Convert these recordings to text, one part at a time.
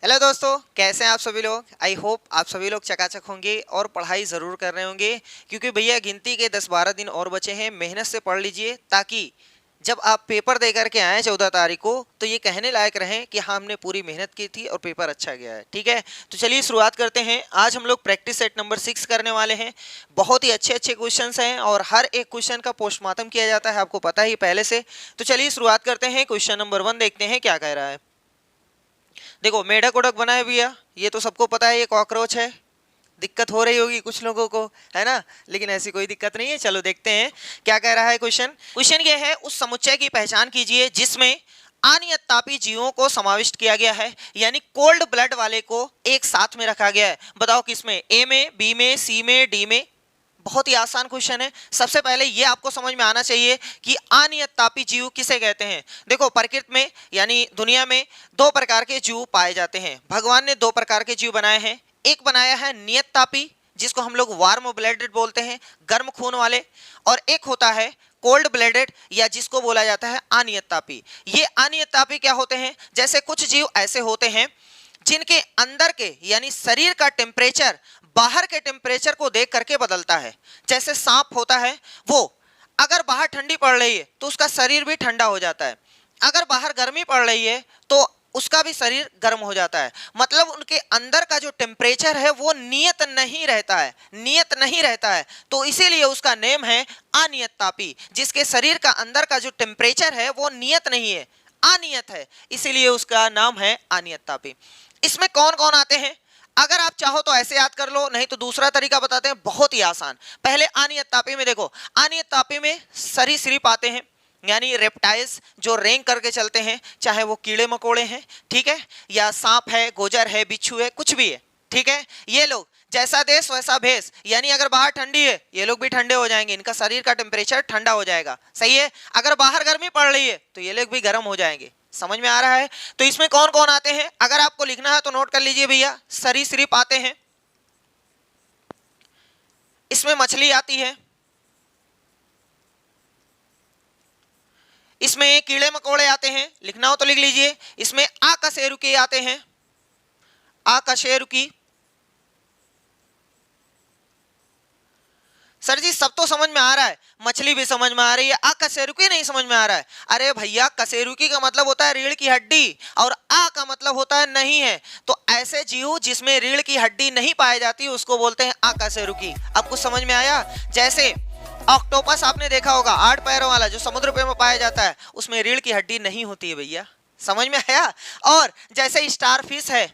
Hello दोस्तों, कैसे हैं आप सभी लोग। आई होप आप सभी लोग चकाचक होंगे और पढ़ाई ज़रूर कर रहे होंगे, क्योंकि भैया गिनती के 10-12 दिन और बचे हैं। मेहनत से पढ़ लीजिए ताकि जब आप पेपर दे करके आएँ 14 तारीख को तो ये कहने लायक रहें कि हाँ, हमने पूरी मेहनत की थी और पेपर अच्छा गया है। ठीक है, तो चलिए शुरुआत करते हैं। आज हम लोग प्रैक्टिस सेट नंबर 6 करने वाले हैं। बहुत ही अच्छे अच्छे क्वेश्चंस हैं और हर एक क्वेश्चन का पोस्टमार्टम किया जाता है, आपको पता ही पहले से। तो चलिए शुरुआत करते हैं। क्वेश्चन नंबर 1 देखते हैं क्या कह रहा है। देखो, मेढक उड़क बना है भैया, ये तो सबको पता है, ये कॉकरोच है। दिक्कत हो रही होगी कुछ लोगों को, है ना, लेकिन ऐसी कोई दिक्कत नहीं है। चलो देखते हैं क्या कह रहा है क्वेश्चन। क्वेश्चन ये है, उस समुच्चय की पहचान कीजिए जिसमें अनियत तापी जीवों को समाविष्ट किया गया है, यानी कोल्ड ब्लड वाले को एक साथ में रखा गया है। बताओ किसमें, ए में, बी में, सी में, डी में। बहुत ही आसान क्वेश्चन है। सबसे पहले ये आपको समझ में आना चाहिए कि अनियत तापी जीव किसे कहते हैं। देखो, प्रकृति में यानी दुनिया में दो प्रकार के जीव पाए जाते हैं। भगवान ने दो प्रकार के जीव बनाए हैं। एक बनाया है नियत तापी, जिसको हम लोग वार्म ब्लडेड बोलते हैं, गर्म खून वाले, और एक होता है कोल्ड ब्लडेड, या जिसको बोला जाता है अनियत तापी। ये अनियत तापी क्या होते हैं, जैसे कुछ जीव ऐसे होते हैं जिनके अंदर के यानी शरीर का टेम्परेचर बाहर के टेम्परेचर को देख करके बदलता है। जैसे सांप होता है, वो अगर बाहर ठंडी पड़ रही है तो उसका शरीर भी ठंडा हो जाता है, अगर बाहर गर्मी पड़ रही है तो उसका भी शरीर गर्म हो जाता है। मतलब उनके अंदर का जो टेम्परेचर है वो नियत नहीं रहता है, नियत नहीं रहता है। तो इसीलिए उसका नेम है अनियत तापी। जिसके शरीर का अंदर का जो टेम्परेचर है वो नियत नहीं है, अनियत है, इसीलिए उसका नाम है अनियत तापी। इसमें कौन कौन आते हैं, अगर आप चाहो तो ऐसे याद कर लो, नहीं तो दूसरा तरीका बताते हैं, बहुत ही आसान। पहले अनियत तापी में देखो, अनियत तापी में सरीसृप आते हैं, यानी रेप्टाइल्स जो रेंग करके चलते हैं, चाहे वो कीड़े मकोड़े हैं, ठीक है, या सांप है, गोजर है, बिच्छू है, कुछ भी है, ठीक है। ये लोग जैसा देश वैसा भेष, यानी अगर बाहर ठंडी है ये लोग भी ठंडे हो जाएंगे, इनका शरीर का टेम्परेचर ठंडा हो जाएगा, सही है। अगर बाहर गर्मी पड़ रही है तो ये लोग भी गर्म हो जाएंगे। समझ में आ रहा है। तो इसमें कौन कौन आते हैं, अगर आपको लिखना है तो नोट कर लीजिए भैया। सरीसृप आते हैं, इसमें मछली आती है, इसमें कीड़े मकोड़े आते हैं, लिखना हो तो लिख लीजिए। इसमें आकशेरुकी आते हैं, आकशेरुकी। सर जी सब तो समझ में आ रहा है, मछली भी समझ में आ रही है, कशेरुकी नहीं समझ में आ रहा है। अरे भैया, कशेरुकी का मतलब होता है रीढ़ की हड्डी, और आ का मतलब होता है नहीं है। तो ऐसे जीव जिसमें रीढ़ की हड्डी नहीं पाई जाती उसको बोलते हैं अकशेरुकी। अब कुछ समझ में आया। जैसे ऑक्टोपस आपने देखा होगा, 8 पैरों वाला जो समुद्र पे में पाया जाता है, उसमें रीढ़ की हड्डी नहीं होती है भैया, समझ में आया। और जैसे स्टार फिश है,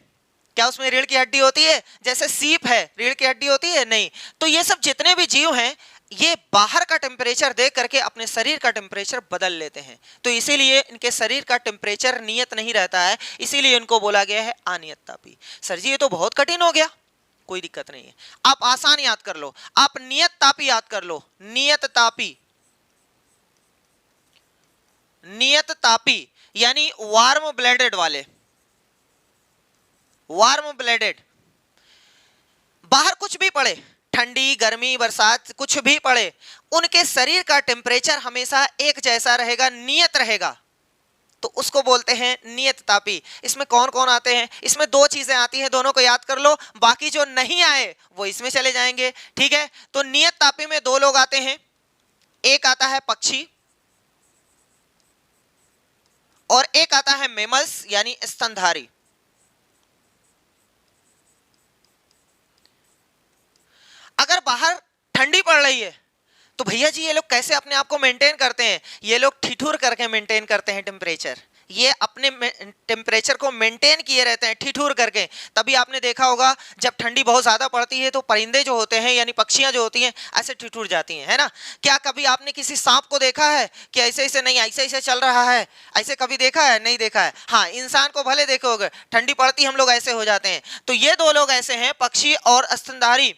क्या उसमें रीढ़ की हड्डी होती है। जैसे सीप है, रीढ़ की हड्डी होती है, नहीं। तो ये सब जितने भी जीव हैं, ये बाहर का टेम्परेचर देख करके अपने शरीर का टेम्परेचर बदल लेते हैं। तो इसीलिए इनके शरीर का टेम्परेचर नियत नहीं रहता है, इसीलिए इनको बोला गया है अनियत तापी। सर जी ये तो बहुत कठिन हो गया। कोई दिक्कत नहीं है, आप आसान याद कर लो, आप नियत तापी याद कर लो। नियत तापी, नियत तापी यानी वार्म ब्लडेड वाले, वार्म ब्लडेड। बाहर कुछ भी पड़े, ठंडी गर्मी बरसात कुछ भी पड़े, उनके शरीर का टेम्परेचर हमेशा एक जैसा रहेगा, नियत रहेगा, तो उसको बोलते हैं नियत तापी। इसमें कौन कौन आते हैं, इसमें दो चीजें आती हैं, दोनों को याद कर लो, बाकी जो नहीं आए वो इसमें चले जाएंगे, ठीक है। तो नियत तापी में दो लोग आते हैं, एक आता है पक्षी और एक आता है मेमल्स यानी स्तनधारी। अगर बाहर ठंडी पड़ रही है तो भैया जी ये लोग कैसे अपने आप को मेंटेन करते हैं, ये लोग ठिठुर करके मेंटेन करते हैं टेम्परेचर, ये अपने टेम्परेचर को मेंटेन किए रहते हैं ठिठुर करके। तभी आपने देखा होगा जब ठंडी बहुत ज़्यादा पड़ती है तो परिंदे जो होते हैं यानी पक्षियां जो होती हैं ऐसे ठिठुर जाती हैं, है ना। क्या कभी आपने किसी सांप को देखा है कि ऐसे ऐसे, नहीं ऐसे ऐसे चल रहा है, ऐसे कभी देखा है, नहीं देखा है। हाँ, इंसान को भले देखे होगे, ठंडी पड़ती हम लोग ऐसे हो जाते हैं। तो ये दो लोग ऐसे हैं, पक्षी और स्तनधारी,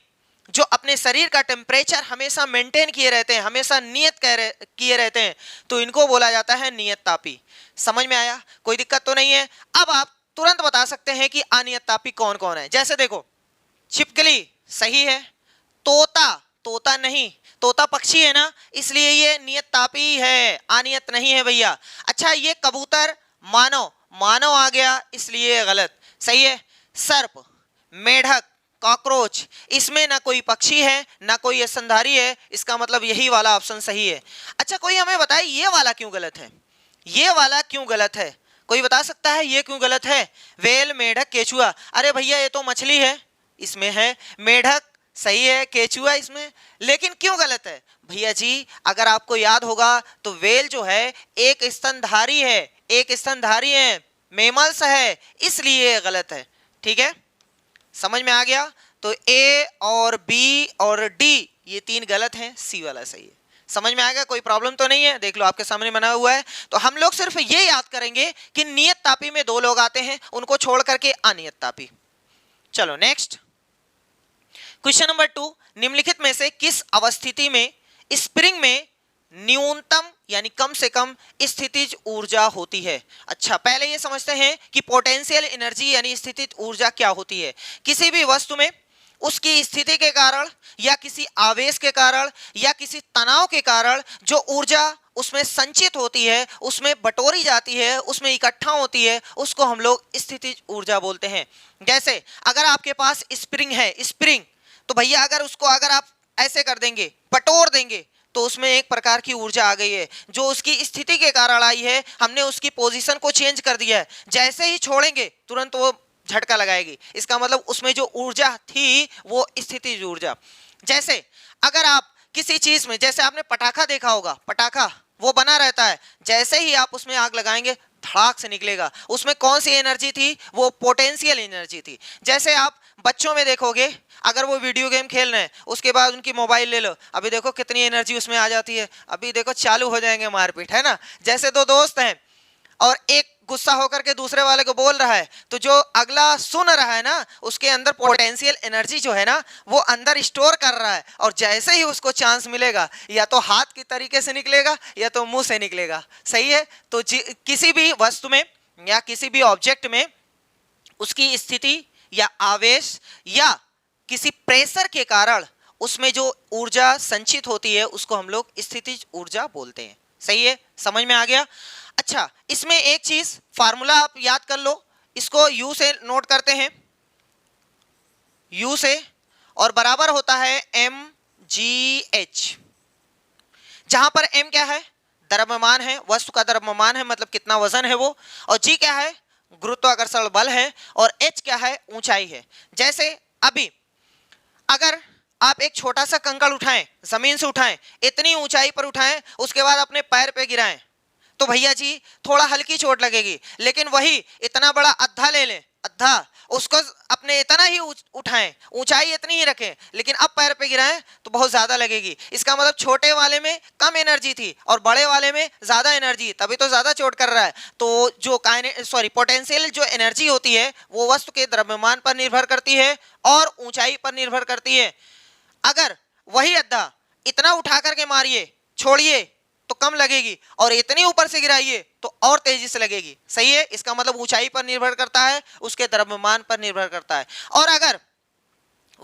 जो अपने शरीर का टेम्परेचर हमेशा मेंटेन किए रहते हैं, हमेशा नियत किए रहते हैं, तो इनको बोला जाता है नियत तापी। समझ में आया, कोई दिक्कत तो नहीं है। अब आप तुरंत बता सकते हैं कि अनियत तापी कौन कौन है। जैसे देखो, छिपकली सही है, तोता, तोता नहीं, तोता पक्षी है ना, इसलिए ये नियत तापी है, अनियत नहीं है भैया। अच्छा, ये कबूतर, मानव, मानव आ गया इसलिए गलत। सही है। सर्प, मेढक, कॉकरोच, इसमें ना कोई पक्षी है ना कोई स्तनधारी है, इसका मतलब यही वाला ऑप्शन सही है। अच्छा कोई हमें बताए ये वाला क्यों गलत है, ये वाला क्यों गलत है, कोई बता सकता है ये क्यों गलत है? वेल, मेढक, केचुआ, अरे भैया ये तो मछली है, इसमें है। मेढक सही है, केचुआ इसमें, लेकिन क्यों गलत है? भैया जी अगर आपको याद होगा तो वेल जो है एक स्तनधारी है, एक स्तनधारी है, मेमल्स है, इसलिए गलत है। ठीक है, समझ में आ गया? तो ए और बी और डी ये तीन गलत हैं, सी वाला सही है। समझ में आएगा? कोई प्रॉब्लम तो नहीं है? देख लो आपके सामने बना हुआ है। तो हम लोग सिर्फ ये याद करेंगे कि नियत तापी में दो लोग आते हैं, उनको छोड़ करके अनियत तापी। चलो नेक्स्ट क्वेश्चन नंबर 2, निम्नलिखित में से किस अवस्थिति में स्प्रिंग में न्यूनतम यानी कम से कम स्थितिज ऊर्जा होती है? अच्छा पहले ये समझते हैं कि पोटेंशियल एनर्जी यानी स्थितिज ऊर्जा क्या होती है। किसी भी वस्तु में उसकी स्थिति के कारण या किसी आवेश के कारण या किसी तनाव के कारण जो ऊर्जा उसमें संचित होती है, उसमें बटोरी जाती है, उसमें इकट्ठा होती है, उसको हम लोग स्थितिज ऊर्जा बोलते हैं। जैसे अगर आपके पास स्प्रिंग है, स्प्रिंग, तो भैया अगर उसको अगर आप ऐसे कर देंगे, बटोर देंगे, तो उसमें एक प्रकार की ऊर्जा आ गई है जो उसकी स्थिति के कारण आई है। हमने उसकी पोजीशन को चेंज कर दिया है, जैसे ही छोड़ेंगे तुरंत वो झटका लगाएगी। इसका मतलब उसमें जो ऊर्जा थी वो स्थितिज ऊर्जा। जैसे अगर आप किसी चीज में, जैसे आपने पटाखा देखा होगा, पटाखा वो बना रहता है, जैसे ही आप उसमें आग लगाएंगे धड़ाक से निकलेगा। उसमें कौन सी एनर्जी थी? वो पोटेंशियल एनर्जी थी। जैसे आप बच्चों में देखोगे, अगर वो वीडियो गेम खेल रहे हैं उसके बाद उनकी मोबाइल ले लो, अभी देखो कितनी एनर्जी उसमें आ जाती है, अभी देखो चालू हो जाएंगे मारपीट, है ना। जैसे दो दोस्त हैं और एक गुस्सा होकर के दूसरे वाले को बोल रहा है, तो जो अगला सुन रहा है ना उसके अंदर पोटेंशियल एनर्जी जो है ना वो अंदर स्टोर कर रहा है, और जैसे ही उसको चांस मिलेगा या तो हाथ की तरीके से निकलेगा या तो मुंह से निकलेगा। सही है। तो किसी भी वस्तु में या किसी भी ऑब्जेक्ट में उसकी स्थिति या आवेश या किसी प्रेशर के कारण उसमें जो ऊर्जा संचित होती है उसको हम लोग स्थितिज ऊर्जा बोलते हैं। सही है, समझ में आ गया? अच्छा इसमें एक चीज फार्मूला आप याद कर लो, इसको यू से नोट करते हैं, यू से, और बराबर होता है एम जी एच, जहां पर एम क्या है? द्रव्यमान है, वस्तु का द्रव्यमान है, मतलब कितना वजन है वो, और जी क्या है? गुरुत्वाकर्षण बल है, और एच क्या है? ऊंचाई है। जैसे अभी अगर आप एक छोटा सा कंकड़ उठाएं, जमीन से उठाएं, इतनी ऊंचाई पर उठाएं, उसके बाद अपने पैर पे गिराएं, तो भैया जी थोड़ा हल्की चोट लगेगी। लेकिन वही इतना बड़ा अद्धा ले लें, अद्धा, उसको अपने इतना ही उठाएं, ऊंचाई इतनी ही रखें, लेकिन अब पैर पे गिराएं तो बहुत ज्यादा लगेगी। इसका मतलब छोटे वाले में कम एनर्जी थी और बड़े वाले में ज्यादा एनर्जी, तभी तो ज्यादा चोट कर रहा है। तो जो पोटेंशियल जो एनर्जी होती है वो वस्तु के द्रव्यमान पर निर्भर करती है और ऊंचाई पर निर्भर करती है। अगर वही अद्धा इतना उठा करके मारिए, छोड़िए तो कम लगेगी, और इतनी ऊपर से गिराइए तो और तेजी से लगेगी। सही है। इसका मतलब ऊंचाई पर निर्भर करता है, उसके द्रव्यमान पर निर्भर करता है। और अगर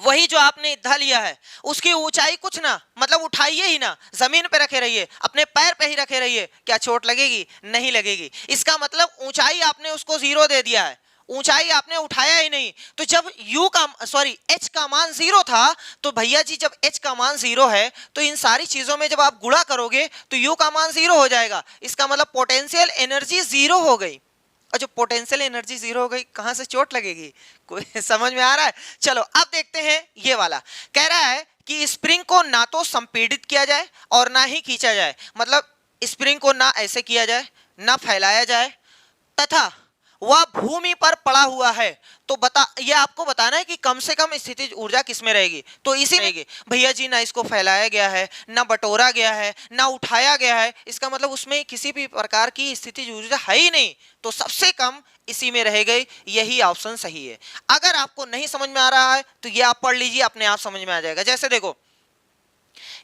वही जो आपने इद्धा लिया है उसकी ऊंचाई कुछ ना, मतलब उठाइए ही ना, जमीन पे रखे रहिए, अपने पैर पे ही रखे रहिए, क्या चोट लगेगी? नहीं लगेगी। इसका मतलब ऊंचाई आपने उसको 0 दे दिया है, ऊंचाई आपने उठाया ही नहीं। तो जब एच का मान 0 था, तो भैया जी जब एच का मान 0 है तो इन सारी चीजों में जब आप गुणा करोगे तो यू का मान 0 हो जाएगा। इसका मतलब पोटेंशियल एनर्जी 0 हो गई, और जो पोटेंशियल एनर्जी 0 हो गई कहां से चोट लगेगी? कोई समझ में आ रहा है? चलो अब देखते हैं ये वाला। कह रहा है कि स्प्रिंग को ना तो संपीड़ित किया जाए और ना ही खींचा जाए, मतलब स्प्रिंग को ना ऐसे किया जाए ना फैलाया जाए, तथा वह भूमि पर पड़ा हुआ है। तो ये आपको बताना है कि कम से कम स्थितिज ऊर्जा किसमें रहेगी, तो इसी रहेगी। भैया जी ना इसको फैलाया गया है, ना बटोरा गया है, ना उठाया गया है, इसका मतलब उसमें किसी भी प्रकार की स्थितिज ऊर्जा है ही नहीं, तो सबसे कम इसी में रह गई। यही ऑप्शन सही है। अगर आपको नहीं समझ में आ रहा है तो ये आप पढ़ लीजिए, अपने आप समझ में आ जाएगा। जैसे देखो,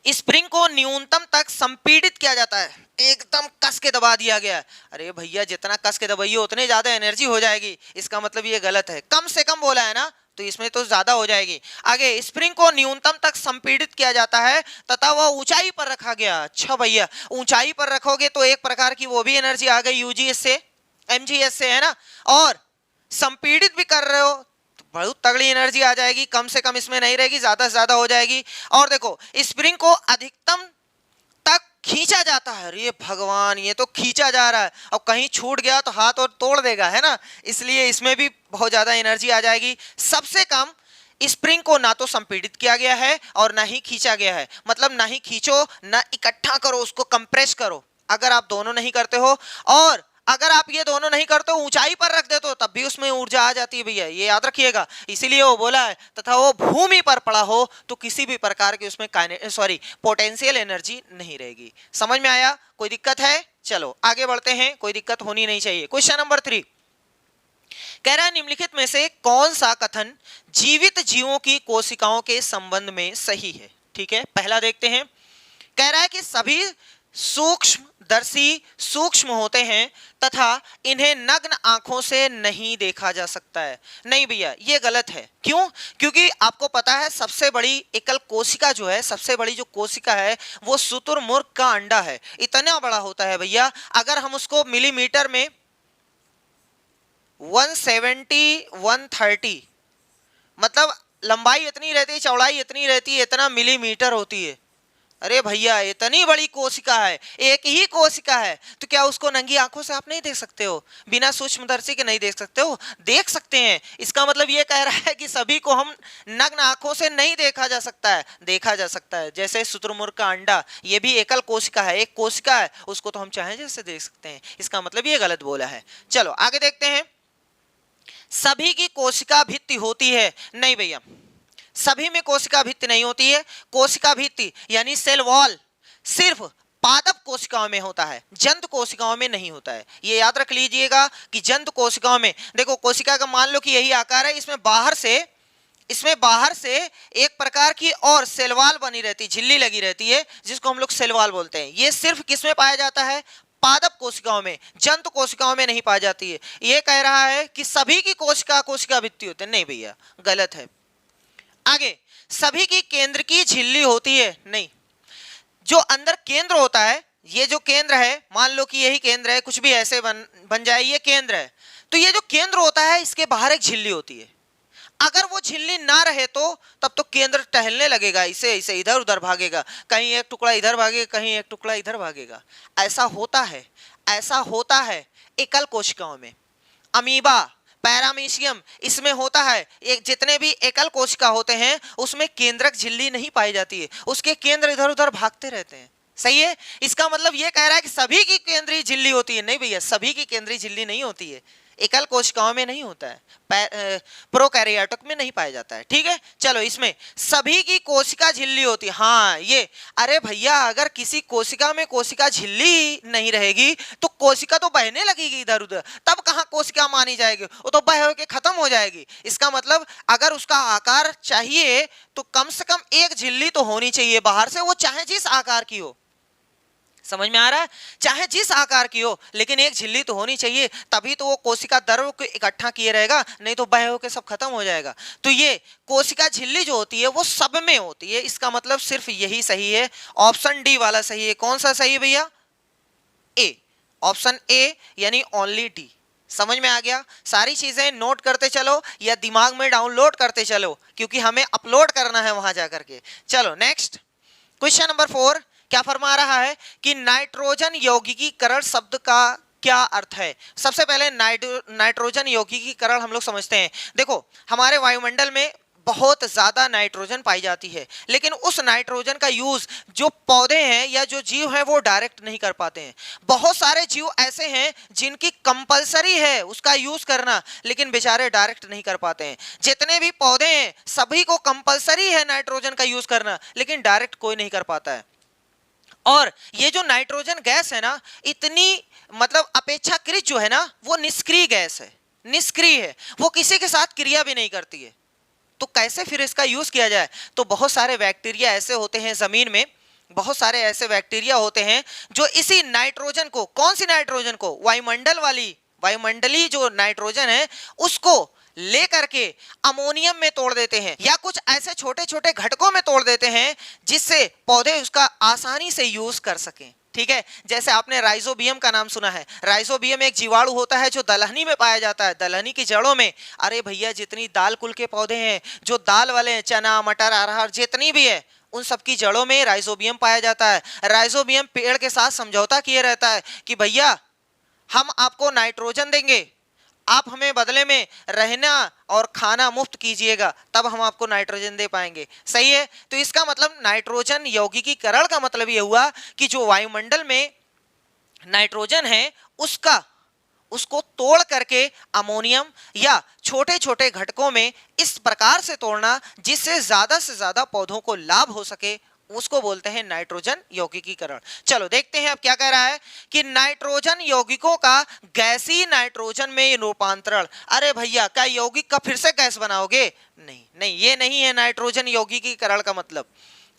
स्प्रिंग को न्यूनतम तक संपीड़ित किया जाता है, एकदम कस के दबा दिया गया है। अरे भैया जितना कस के दबाइए उतने ज्यादा एनर्जी हो जाएगी, इसका मतलब ये गलत है। कम से कम बोला है ना, तो इसमें तो ज्यादा हो जाएगी। आगे, स्प्रिंग को न्यूनतम तक संपीड़ित किया जाता है तथा वह ऊंचाई पर रखा गया। अच्छा भैया ऊंचाई पर रखोगे तो एक प्रकार की वो भी एनर्जी आ गई यूजीएस से, एमजीएस से, है ना। और संपीड़ित भी कर रहे हो तो बहुत तगड़ी एनर्जी आ जाएगी, कम से कम इसमें नहीं रहेगी, ज्यादा से ज्यादा हो जाएगी। और देखो स्प्रिंग को अधिकतम तक खींचा जाता है, अरे भगवान ये तो खींचा जा रहा है, और कहीं छूट गया तो हाथ और तोड़ देगा, है ना, इसलिए इसमें भी बहुत ज्यादा एनर्जी आ जाएगी। सबसे कम स्प्रिंग को ना तो संपीड़ित किया गया है और ना ही खींचा गया है, मतलब ना ही खींचो ना इकट्ठा करो, उसको कंप्रेस करो। अगर आप दोनों नहीं करते हो, और अगर आप ये दोनों नहीं करते हो, ऊंचाई पर रख देते हो, तब भी उसमें ऊर्जा आ जाती है भैया, ये याद रखिएगा। इसीलिए वो बोला है तथा वो भूमि पर पड़ा हो तो किसी भी प्रकार की उसमें पोटेंशियल एनर्जी नहीं रहेगी। समझ में आया? कोई दिक्कत है? चलो आगे बढ़ते हैं, कोई दिक्कत होनी नहीं चाहिए। क्वेश्चन नंबर 3 कह रहा है निम्नलिखित में से कौन सा कथन जीवित जीवों की कोशिकाओं के संबंध में सही है? ठीक है, पहला देखते हैं। कह रहा है कि सभी सूक्ष्मदर्शी सूक्ष्म होते हैं तथा इन्हें नग्न आंखों से नहीं देखा जा सकता है। नहीं भैया, ये गलत है। क्यों? क्योंकि आपको पता है सबसे बड़ी एकल कोशिका जो है, सबसे बड़ी जो कोशिका है वो शुतुरमुर्ग का अंडा है, इतना बड़ा होता है भैया। अगर हम उसको मिलीमीटर में 170 130, मतलब लंबाई इतनी रहती है, चौड़ाई इतनी रहती है, इतना मिलीमीटर होती है। अरे भैया इतनी बड़ी कोशिका है, एक ही कोशिका है, तो क्या उसको नंगी आंखों से आप नहीं देख सकते हो? बिना सूक्ष्मदर्शी के नहीं देख सकते हो? देख सकते हैं। इसका मतलब ये कह रहा है कि सभी को हम नग्न आंखों से नहीं देखा जा सकता है, देखा जा सकता है। जैसे शुतुरमुर्ग का अंडा, ये भी एकल कोशिका है, एक कोशिका है, उसको तो हम चाहे जैसे देख सकते हैं। इसका मतलब ये गलत बोला है। चलो आगे देखते हैं। सभी की कोशिका भित्ति होती है? नहीं भैया, सभी में कोशिका भित्ति नहीं होती है। कोशिका भित्ति यानी सेल वॉल सिर्फ पादप कोशिकाओं में होता है, जंतु कोशिकाओं में नहीं होता है। ये याद रख लीजिएगा कि जंतु कोशिकाओं में, देखो कोशिका का मान लो कि यही आकार है, इसमें बाहर से एक प्रकार की और सेलवाल बनी रहती, झिल्ली लगी रहती है, जिसको हम लोग सेलवाल बोलते हैं। ये सिर्फ किसमें पाया जाता है? पादप कोशिकाओं में, जंतु कोशिकाओं में नहीं पाई जाती है। ये कह रहा है कि सभी की कोशिका भित्ति होती है? नहीं भैया, गलत है। आगे, सभी की केंद्र की झिल्ली होती है? नहीं, जो अंदर केंद्र होता है, ये जो केंद्र है, मान लो कि यही केंद्र है, कुछ भी ऐसे बन जाए, ये केंद्र है, तो ये जो केंद्र होता है इसके बाहर एक झिल्ली होती है। अगर वो झिल्ली ना रहे तो तब तो केंद्र टहलने लगेगा, इसे इसे इधर उधर भागेगा, कहीं एक टुकड़ा इधर भागेगा, कहीं एक टुकड़ा इधर भागेगा। ऐसा होता है एकल कोशिकाओं में। अमीबा, पैरामीशियम, इसमें होता है। एक जितने भी एकल कोशिका होते हैं उसमें केंद्रक झिल्ली नहीं पाई जाती है, उसके केंद्र इधर उधर भागते रहते हैं। सही है? इसका मतलब ये कह रहा है कि सभी की केंद्रीय झिल्ली होती है? नहीं भैया, सभी की केंद्रीय झिल्ली नहीं होती है, एकल कोशिकाओं में नहीं होता है, प्रोकैरियोटिक में नहीं पाया जाता है। ठीक है, चलो इसमें सभी की कोशिका झिल्ली होती है। हाँ ये, अरे भैया अगर किसी कोशिका में कोशिका झिल्ली नहीं रहेगी तो कोशिका तो बहने लगेगी इधर उधर, तब कहाँ कोशिका मानी जाएगी, वो तो बह के खत्म हो जाएगी। इसका मतलब अगर उसका आकार चाहिए तो कम से कम एक झिल्ली तो होनी चाहिए बाहर से, वो चाहे जिस आकार की हो। समझ में आ रहा है? चाहे जिस आकार की हो, लेकिन एक झिल्ली तो होनी चाहिए, तभी तो वो कोशिका द्रव को इकट्ठा किए रहेगा, नहीं तो बह होकर सब खत्म हो जाएगा। तो ये कोशिका झिल्ली जो होती है वो सब में होती है। इसका मतलब सिर्फ यही सही है, ऑप्शन डी वाला सही है। कौन सा सही है भैया? ए, ऑप्शन ए यानी ओनली डी। समझ में आ गया? सारी चीजें नोट करते चलो या दिमाग में डाउनलोड करते चलो, क्योंकि हमें अपलोड करना है वहां जाकर के। चलो नेक्स्ट, क्वेश्चन नंबर 4 क्या फरमा रहा है कि नाइट्रोजन यौगिकीकरण शब्द का क्या अर्थ है? सबसे पहले नाइट्रोजन यौगिकीकरण हम लोग समझते हैं। देखो हमारे वायुमंडल में बहुत ज्यादा नाइट्रोजन पाई जाती है, लेकिन उस नाइट्रोजन का यूज जो पौधे हैं या जो जीव हैं वो डायरेक्ट नहीं कर पाते हैं। बहुत सारे जीव ऐसे हैं जिनकी कंपलसरी है उसका यूज करना, लेकिन बेचारे डायरेक्ट नहीं कर पाते हैं। जितने भी पौधे हैं सभी को कंपलसरी है नाइट्रोजन का यूज करना, लेकिन डायरेक्ट कोई नहीं कर पाता है। और ये जो नाइट्रोजन गैस है ना, इतनी मतलब अपेक्षाकृत जो है ना वो निष्क्रिय गैस है, निष्क्रिय है, वो किसी के साथ क्रिया भी नहीं करती है। तो कैसे फिर इसका यूज किया जाए? तो बहुत सारे बैक्टीरिया ऐसे होते हैं जमीन में, बहुत सारे ऐसे बैक्टीरिया होते हैं जो इसी नाइट्रोजन को, कौन सी नाइट्रोजन को? वायुमंडलीय जो नाइट्रोजन है उसको लेकर के अमोनियम में तोड़ देते हैं, या कुछ ऐसे छोटे छोटे घटकों में तोड़ देते हैं जिससे पौधे उसका आसानी से यूज कर सकें। ठीक है, जैसे आपने राइजोबियम का नाम सुना है। राइजोबियम एक जीवाणु होता है जो दलहनी में पाया जाता है, दलहनी की जड़ों में। अरे भैया जितनी दाल कुल के पौधे हैं, जो दाल वाले हैं, चना मटर अरहर जितनी भी है, उन सबकी जड़ों में राइजोबियम पाया जाता है। राइजोबियम पेड़ के साथ समझौता किए रहता है कि भैया हम आपको नाइट्रोजन देंगे, आप हमें बदले में रहना और खाना मुफ्त कीजिएगा, तब हम आपको नाइट्रोजन दे पाएंगे। सही है, तो इसका मतलब नाइट्रोजन यौगिकीकरण का मतलब यह हुआ कि जो वायुमंडल में नाइट्रोजन है उसको तोड़ करके अमोनियम या छोटे छोटे घटकों में इस प्रकार से तोड़ना जिससे ज्यादा पौधों को लाभ हो सके, उसको बोलते हैं नाइट्रोजन यौगिकीकरण। चलो देखते हैं अब क्या कह रहा है कि नाइट्रोजन यौगिकों का गैसीय नाइट्रोजन में रूपांतरण। अरे भैया क्या यौगिक का फिर से गैस बनाओगे? नहीं नहीं, ये नहीं है नाइट्रोजन यौगिकीकरण का मतलब।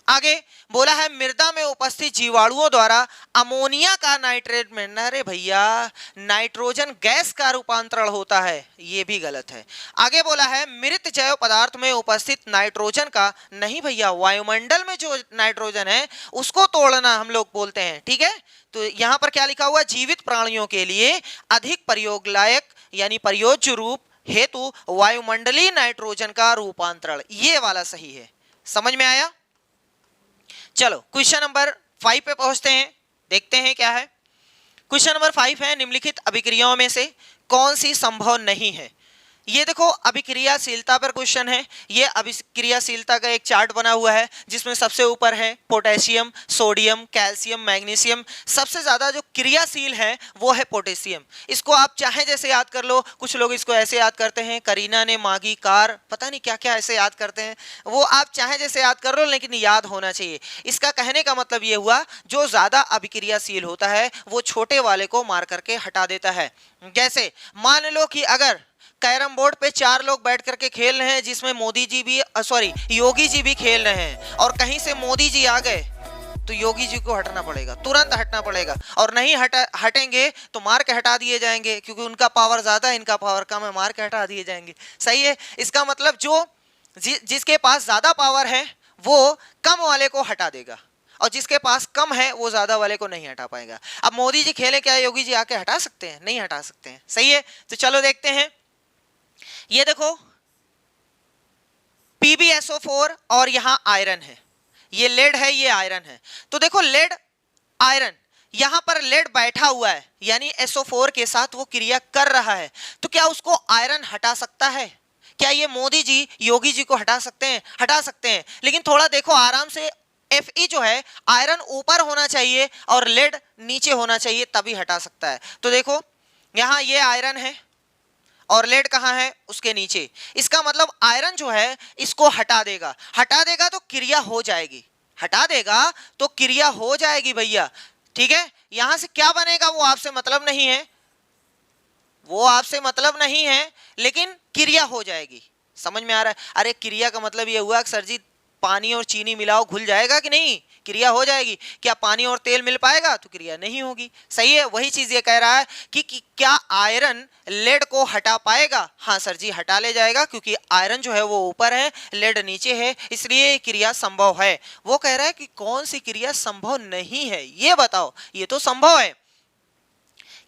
आगे बोला है मृदा में उपस्थित जीवाणुओं द्वारा अमोनिया का नाइट्रेट में। अरे भैया नाइट्रोजन गैस का रूपांतरण होता है, ये भी गलत है। आगे बोला है मृत जैव पदार्थ में उपस्थित नाइट्रोजन का, नहीं भैया वायुमंडल में जो नाइट्रोजन है उसको तोड़ना हम लोग बोलते हैं। ठीक है, तो यहां पर क्या लिखा हुआ, जीवित प्राणियों के लिए अधिक प्रयोग लायक यानी प्रयोज्य रूप हेतु वायुमंडलीय नाइट्रोजन का रूपांतरण, ये वाला सही है। समझ में आया? चलो क्वेश्चन नंबर 5 पे पहुंचते हैं, देखते हैं क्या है। क्वेश्चन नंबर 5 है निम्नलिखित अभिक्रियाओं में से कौन सी संभव नहीं है। ये देखो अभिक्रियाशीलता पर क्वेश्चन है। ये अभिक्रियाशीलता का एक चार्ट बना हुआ है जिसमें सबसे ऊपर है पोटेशियम, सोडियम, कैल्शियम, मैग्नीशियम। सबसे ज्यादा जो क्रियाशील है वो है पोटेशियम। इसको आप चाहे जैसे याद कर लो, कुछ लोग इसको ऐसे याद करते हैं, करीना ने मांगी कार, पता नहीं क्या क्या ऐसे याद करते हैं, वो आप चाहे जैसे याद कर लो लेकिन याद होना चाहिए। इसका कहने का मतलब ये हुआ जो ज्यादा अभिक्रियाशील होता है वो छोटे वाले को मार करके हटा देता है। जैसे मान लो कि अगर कैरम बोर्ड पे 4 लोग बैठ करके खेल रहे हैं जिसमें मोदी जी भी योगी जी भी खेल रहे हैं, और कहीं से मोदी जी आ गए तो योगी जी को हटना पड़ेगा, तुरंत हटना पड़ेगा, और नहीं हटेंगे तो मार के हटा दिए जाएंगे, क्योंकि उनका पावर ज्यादा है, इनका पावर कम है, मार के हटा दिए जाएंगे। सही है, इसका मतलब जो जिसके पास ज्यादा पावर है वो कम वाले को हटा देगा, और जिसके पास कम है वो ज्यादा वाले को नहीं हटा पाएगा। अब मोदी जी खेले, क्या योगी जी आके हटा सकते हैं? नहीं हटा सकते हैं। सही है, तो चलो देखते हैं। ये देखो PbSO4 और यहां आयरन है, ये लेड है, ये आयरन है। तो देखो लेड आयरन, यहां पर लेड बैठा हुआ है यानी SO4 के साथ वो क्रिया कर रहा है, तो क्या उसको आयरन हटा सकता है? क्या ये मोदी जी योगी जी को हटा सकते हैं? हटा सकते हैं, लेकिन थोड़ा देखो आराम से। Fe जो है आयरन ऊपर होना चाहिए और लेड नीचे होना चाहिए, तभी हटा सकता है। तो देखो यहां ये आयरन है और लेड कहां है? उसके नीचे। इसका मतलब आयरन जो है इसको हटा देगा, हटा देगा तो क्रिया हो जाएगी, हटा देगा तो क्रिया हो जाएगी भैया। ठीक है, यहां से क्या बनेगा वो आपसे मतलब नहीं है, वो आपसे मतलब नहीं है, लेकिन क्रिया हो जाएगी। समझ में आ रहा है? अरे क्रिया का मतलब ये हुआ सर जी पानी और चीनी मिलाओ घुल जाएगा कि नहीं? क्रिया हो जाएगी। क्या पानी और तेल मिल पाएगा? तो क्रिया नहीं होगी। सही है, वही चीज ये कह रहा है कि क्या आयरन लेड को हटा पाएगा? हाँ सर जी हटा ले जाएगा, क्योंकि आयरन जो है वो ऊपर है, लेड नीचे है, इसलिए क्रिया संभव है। वो कह रहा है कि कौन सी क्रिया संभव नहीं है, ये बताओ। ये तो संभव है।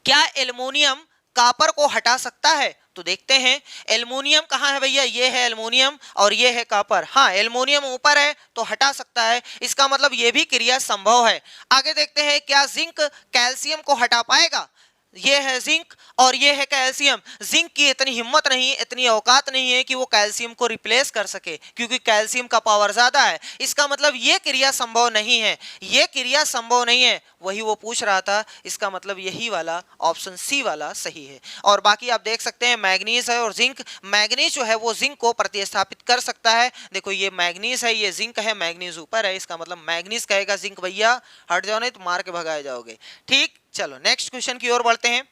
क्या एल्युमिनियम कॉपर को हटा सकता है? तो देखते हैं एल्युमिनियम कहाँ है भैया, ये है एल्युमिनियम और ये है कॉपर। हाँ एल्युमिनियम ऊपर है तो हटा सकता है, इसका मतलब ये भी क्रिया संभव है। आगे देखते हैं क्या जिंक कैल्शियम को हटा पाएगा? ये है जिंक और ये है कैल्शियम। जिंक की इतनी हिम्मत नहीं, इतनी औकात नहीं है कि वो कैल्शियम को रिप्लेस कर सके, क्योंकि कैल्शियम का पावर ज्यादा है। इसका मतलब ये क्रिया संभव नहीं है, ये क्रिया संभव नहीं है। वही वो पूछ रहा था, इसका मतलब यही वाला ऑप्शन सी वाला सही है। और बाकी आप देख सकते हैं मैग्नीज है और जिंक। मैग्नीज जो है वो जिंक को प्रतिस्थापित कर सकता है। देखो ये मैग्नीज है, ये जिंक है, मैग्नीज ऊपर है, इसका मतलब मैग्नीज कहेगा जिंक भैया हट जाओ नहीं तो मार के भगाए जाओगे। ठीक, चलो नेक्स्ट क्वेश्चन की ओर बढ़ते हैं।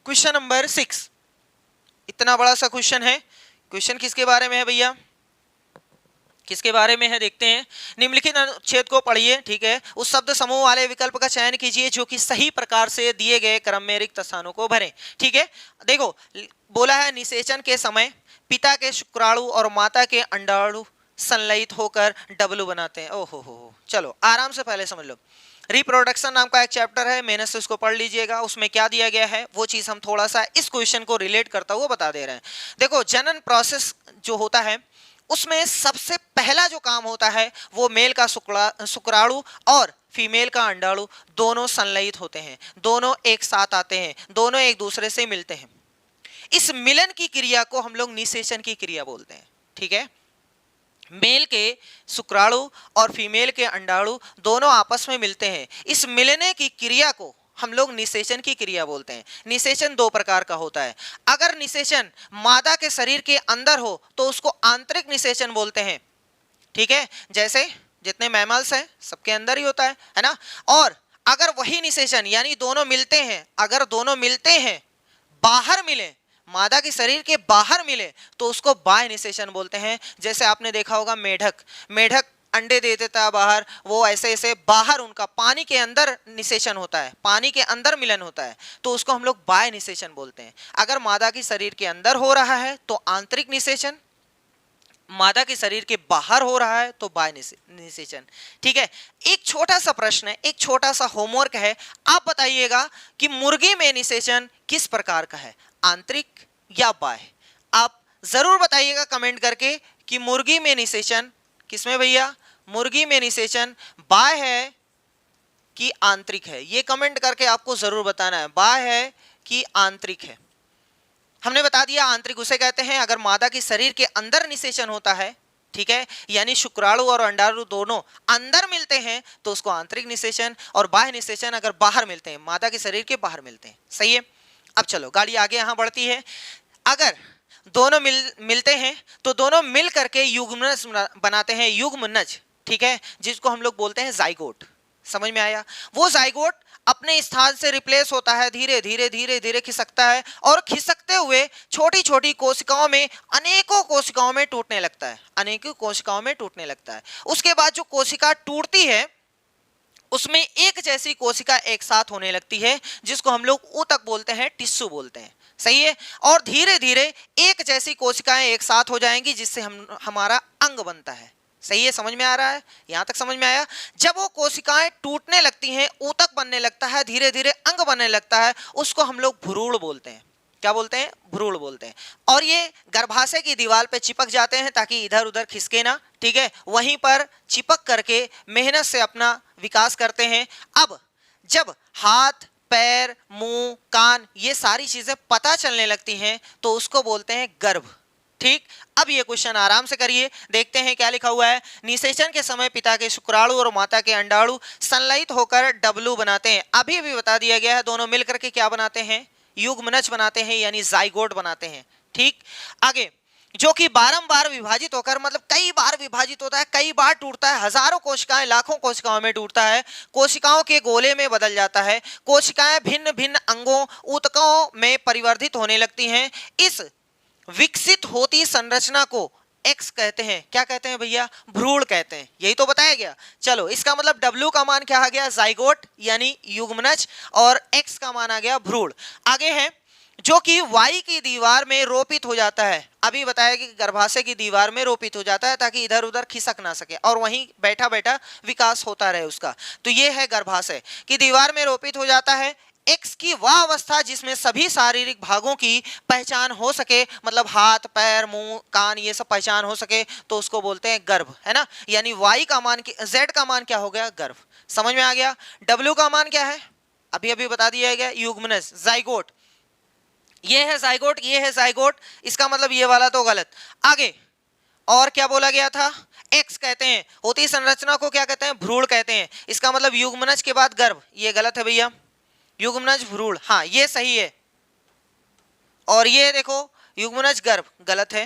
क्वेश्चन नंबर 6, इतना बड़ा सा क्वेश्चन है। क्वेश्चन किसके बारे में है भैया? किसके बारे में है देखते हैं। निम्नलिखित अनुच्छेद को पढ़िए। ठीक है, उस शब्द समूह वाले विकल्प का चयन कीजिए जो कि सही प्रकार से दिए गए क्रम में रिक्त स्थानों को भरें। ठीक है, देखो बोला है निषेचन के समय पिता के शुक्राणु और माता के अंडाणु संलयित होकर डब्लू बनाते हैं। ओहो हो, चलो आराम से पहले समझ लो। रिप्रोडक्शन नाम का एक चैप्टर है, मेहनत से उसको पढ़ लीजिएगा। उसमें क्या दिया गया है वो चीज हम थोड़ा सा इस क्वेश्चन को रिलेट करता हुआ बता दे रहे हैं। देखो, जनन प्रोसेस जो होता है उसमें सबसे पहला जो काम होता है वो मेल का शुक्राणु और फीमेल का अंडाणु दोनों संलयित होते हैं, दोनों एक साथ आते हैं, दोनों एक दूसरे से मिलते हैं। इस मिलन की क्रिया को हम लोग निषेचन की क्रिया बोलते हैं। ठीक है, मेल के शुक्राणु और फीमेल के अंडाणु दोनों आपस में मिलते हैं, इस मिलने की क्रिया को हम लोग निषेचन की क्रिया बोलते हैं। निषेचन दो प्रकार का होता है। अगर निषेचन मादा के शरीर के अंदर हो तो उसको आंतरिक निषेचन बोलते हैं। ठीक है, जैसे जितने मैमल्स हैं सबके अंदर ही होता है ना। और अगर वही निषेचन यानी दोनों मिलते हैं, अगर दोनों मिलते हैं, बाहर मिले, मादा के शरीर के बाहर मिले, तो उसको बाह्य निषेचन बोलते हैं। जैसे आपने देखा होगा मेढक अंडे दे देता है बाहर, वो ऐसे ऐसे बाहर उनका पानी के अंदर निषेचन होता है, पानी के अंदर मिलन होता है, तो उसको हम लोग बाह्य निषेचन बोलते हैं। अगर मादा के शरीर के अंदर हो रहा है तो आंतरिक निषेचन, मादा के शरीर के बाहर हो रहा है तो बाह्य निषेचन। ठीक है, एक छोटा सा प्रश्न है, एक छोटा सा होमवर्क है, आप बताइएगा कि मुर्गी में निषेचन किस प्रकार का है, आंतरिक या बाह्य? आप जरूर बताइएगा कमेंट करके कि मुर्गी में निषेचन किसमें भैया, मुर्गी में निषेचन बाह्य है कि आंतरिक है। ये कमेंट करके आपको जरूर बताना है, बाह्य है कि आंतरिक है। हमने बता दिया आंतरिक उसे कहते हैं अगर मादा के शरीर के अंदर निषेचन होता है, ठीक है, यानी शुक्राणु और अंडाणु दोनों अंदर मिलते हैं तो उसको आंतरिक निषेचन, और बाह्य निषेचन अगर बाहर मिलते हैं, मादा के शरीर के बाहर मिलते हैं। सही है, अब चलो गाड़ी आगे यहां बढ़ती है। अगर दोनों मिलते हैं तो दोनों मिल करके युग्मनज बनाते हैं, युग्मनज। ठीक है, जिसको हम लोग बोलते हैं जाइगोट। समझ में आया? वो जाइगोट अपने स्थान से रिप्लेस होता है, धीरे धीरे धीरे धीरे खिसकता है, और खिसकते हुए छोटी छोटी कोशिकाओं में, अनेकों कोशिकाओं में टूटने लगता है, अनेकों कोशिकाओं में टूटने लगता है। उसके बाद जो कोशिका टूटती है उसमें एक जैसी कोशिका एक साथ होने लगती है, जिसको हम लोग ऊतक बोलते हैं, टिश्यू बोलते हैं। सही है, और धीरे धीरे एक जैसी कोशिकाएं एक साथ हो जाएंगी, जिससे हमारा अंग बनता है। सही है, समझ में आ रहा है? यहां तक समझ में आया? जब वो कोशिकाएं टूटने लगती हैं, ऊतक बनने लगता है, धीरे धीरे अंग बनने लगता है, उसको हम लोग भ्रूण बोलते हैं। क्या बोलते हैं? भ्रूण बोलते हैं। और ये गर्भाशय की दीवार पे चिपक जाते हैं ताकि इधर उधर खिसके ना। ठीक है, वहीं पर चिपक करके मेहनत से अपना विकास करते हैं। अब जब हाथ, पैर, मुंह, कान, ये सारी चीजें पता चलने लगती हैं तो उसको बोलते हैं गर्भ। ठीक, अब ये क्वेश्चन आराम से करिए, देखते हैं क्या लिखा हुआ है। निषेचन के समय पिता के शुक्राणु और माता के अंडाणु संलयित होकर डब्लू बनाते हैं। अभी भी बता दिया गया है, दोनों मिलकर के क्या बनाते हैं? युग्मनज बनाते हैं, यानी जाइगोट बनाते हैं। ठीक, आगे, जो कि बारंबार विभाजित होकर, मतलब कई बार विभाजित होता है, कई बार टूटता है, हजारों कोशिकाएं, लाखों कोशिकाओं में टूटता है, कोशिकाओं के गोले में बदल जाता है, कोशिकाएं भिन्न भिन्न अंगों, ऊतकों में परिवर्तित होने लगती हैं। इस विकसित होती संरचना को एक्स कहते हैं। क्या कहते हैं भैया? भ्रूण कहते हैं। यही तो बताया गया। चलो, इसका मतलब डब्ल्यू का मान क्या आ गया? जाइगोट यानी युग्मनज, और एक्स का मान आ गया भ्रूण। आगे है, जो कि वाई की दीवार में रोपित हो जाता है। अभी बताया कि गर्भाशय की दीवार में रोपित हो जाता है ताकि इधर उधर खिसक ना सके और वहीं बैठा बैठा विकास होता रहे उसका। तो ये है गर्भाशय की दीवार में रोपित हो जाता है। एक्स की वह अवस्था जिसमें सभी शारीरिक भागों की पहचान हो सके, मतलब हाथ, पैर, मुंह, कान, ये सब पहचान हो सके, तो उसको बोलते हैं गर्भ, है ना। यानी वाई का मान, जेड का मान क्या हो गया? गर्भ। समझ में आ गया? डब्ल्यू का मान क्या है? अभी अभी बता दिया गया, युग्मनज, जाइगोट। ये है जाइगोट, ये है जाइगोट, इसका मतलब ये वाला तो गलत। आगे और क्या बोला गया था? एक्स कहते हैं। होती संरचना को क्या कहते हैं? भ्रूण कहते हैं। इसका मतलब युग्मनज के बाद गर्भ, ये गलत है भैया। युग्मनज भ्रूण, हाँ ये सही है, और ये देखो युग्मनज गर्भ गलत है।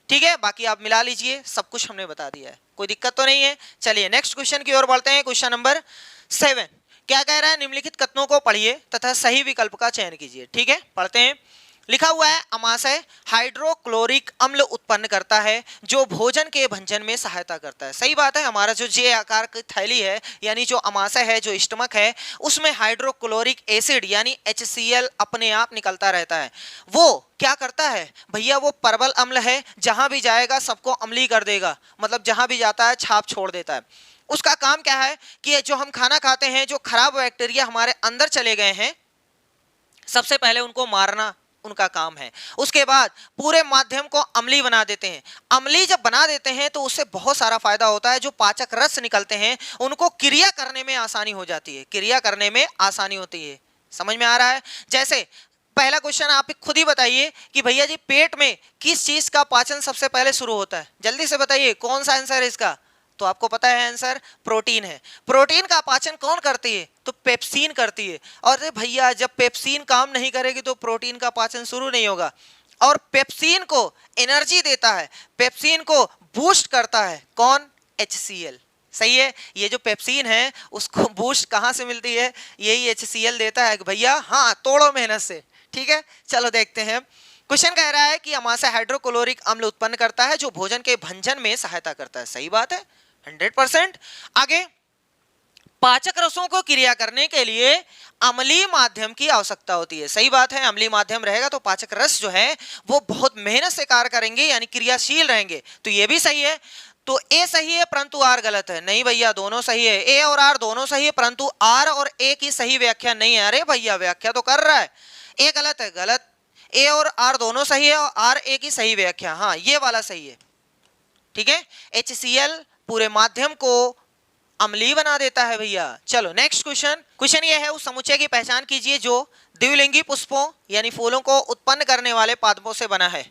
ठीक है, बाकी आप मिला लीजिए, सब कुछ हमने बता दिया है, कोई दिक्कत तो नहीं है। चलिए नेक्स्ट क्वेश्चन की ओर बढ़ते हैं। क्वेश्चन नंबर 7 क्या कह रहा है? निम्नलिखित कथनों को पढ़िए तथा सही विकल्प का चयन कीजिए। ठीक है, पढ़ते हैं। लिखा हुआ है, अमाशय हाइड्रोक्लोरिक अम्ल उत्पन्न करता है जो भोजन के भंजन में सहायता करता है। सही बात है, हमारा जो जे आकार की थैली है, यानी जो अमाशय है, जो स्टमक है, उसमें हाइड्रोक्लोरिक एसिड यानी HCl अपने आप निकलता रहता है। वो क्या करता है भैया? वो प्रबल अम्ल है, जहां भी जाएगा सबको अम्लीय कर देगा, मतलब जहां भी जाता है छाप छोड़ देता है। उसका काम क्या है कि जो हम खाना खाते हैं, जो खराब बैक्टीरिया हमारे अंदर चले गए हैं, सबसे पहले उनको मारना उनका काम है। उसके बाद पूरे माध्यम को अम्लीय बना देते हैं। अम्लीय जब बना देते हैं तो उससे बहुत सारा फायदा होता है। जो पाचक रस निकलते हैं उनको क्रिया करने में आसानी हो जाती है, क्रिया करने में आसानी होती है। समझ में आ रहा है? जैसे पहला क्वेश्चन आप खुद ही बताइए कि भैया जी पेट में किस चीज का पाचन सबसे पहले शुरू होता है? जल्दी से बताइए कौन सा आंसर है इसका? तो आपको पता है आंसर प्रोटीन है। प्रोटीन का पाचन कौन करती है? तो पेप्सिन करती है। और भैया जब पेप्सिन काम नहीं करेगी तो प्रोटीन का पाचन शुरू नहीं होगा। और पेप्सिन को एनर्जी देता है, पेप्सिन को बूस्ट करता है कौन? HCl। सही है। ये जो पेप्सिन है उसको बूस्ट कहां से मिलती है? यही HCl देता है भैया। हाँ, तोड़ो मेहनत से। ठीक है, चलो देखते हैं। क्वेश्चन कह रहा है कि अमाशय हाइड्रोक्लोरिक अम्ल उत्पन्न करता है जो भोजन के भंजन में सहायता करता है। सही बात है, 100%। आगे, पाचक रसों को क्रिया करने के लिए अम्लीय माध्यम की आवश्यकता होती है। सही बात है, अम्लीय माध्यम रहेगा तो पाचक रस जो है वो बहुत मेहनत से कार्य करेंगे, यानी क्रियाशील रहेंगे। तो ये भी सही है। तो ए सही है परंतु आर गलत है। नहीं भैया, दोनों सही है, ए और आर दोनों सही है, परंतु आर और ए की सही व्याख्या नहीं है। अरे भैया व्याख्या तो कर रहा है। ए गलत है, गलत। ए और आर दोनों सही है और आर ए की सही व्याख्या, हाँ ये वाला सही है। ठीक है, HCl पूरे माध्यम को अम्लीय बना देता है भैया। चलो नेक्स्ट क्वेश्चन। क्वेश्चन ये है, उस समुच्चय की पहचान कीजिए जो द्विलिंगी पुष्पों यानी फूलों को उत्पन्न करने वाले पादपों से बना है।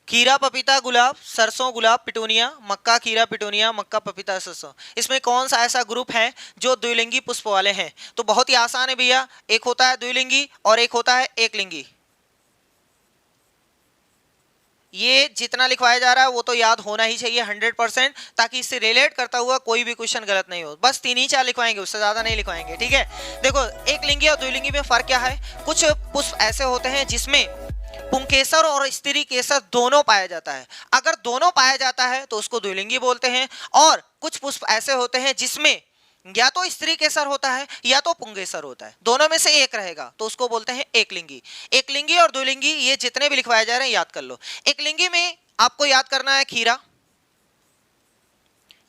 खीरा, पपीता, गुलाब, सरसों, गुलाब, पिटूनिया, मक्का, खीरा, पिटूनिया, मक्का, पपीता, सरसों। इसमें कौन सा ऐसा ग्रुप है जो द्विलिंगी पुष्प वाले हैं? तो बहुत ही आसान है भैया, एक होता है द्विलिंगी और एक होता है एकलिंगी। ये जितना लिखवाया जा रहा है वो तो याद होना ही चाहिए 100%, ताकि इससे रिलेट करता हुआ कोई भी क्वेश्चन गलत नहीं हो। बस 3 ही 4 लिखवाएंगे, उससे ज्यादा नहीं लिखवाएंगे। ठीक है, देखो एक लिंगी और द्विलिंगी में फर्क क्या है। कुछ पुष्प ऐसे होते हैं जिसमें पुंकेसर और स्त्री केसर दोनों पाया जाता है। अगर दोनों पाया जाता है तो उसको द्विलिंगी बोलते हैं। और कुछ पुष्प ऐसे होते हैं जिसमें या तो स्त्री केसर होता है या तो पुंकेसर होता है, दोनों में से एक रहेगा, तो उसको बोलते हैं एकलिंगी। एकलिंगी और द्विलिंगी ये जितने भी लिखवाए जा रहे हैं याद कर लो। एकलिंगी में आपको याद करना है खीरा।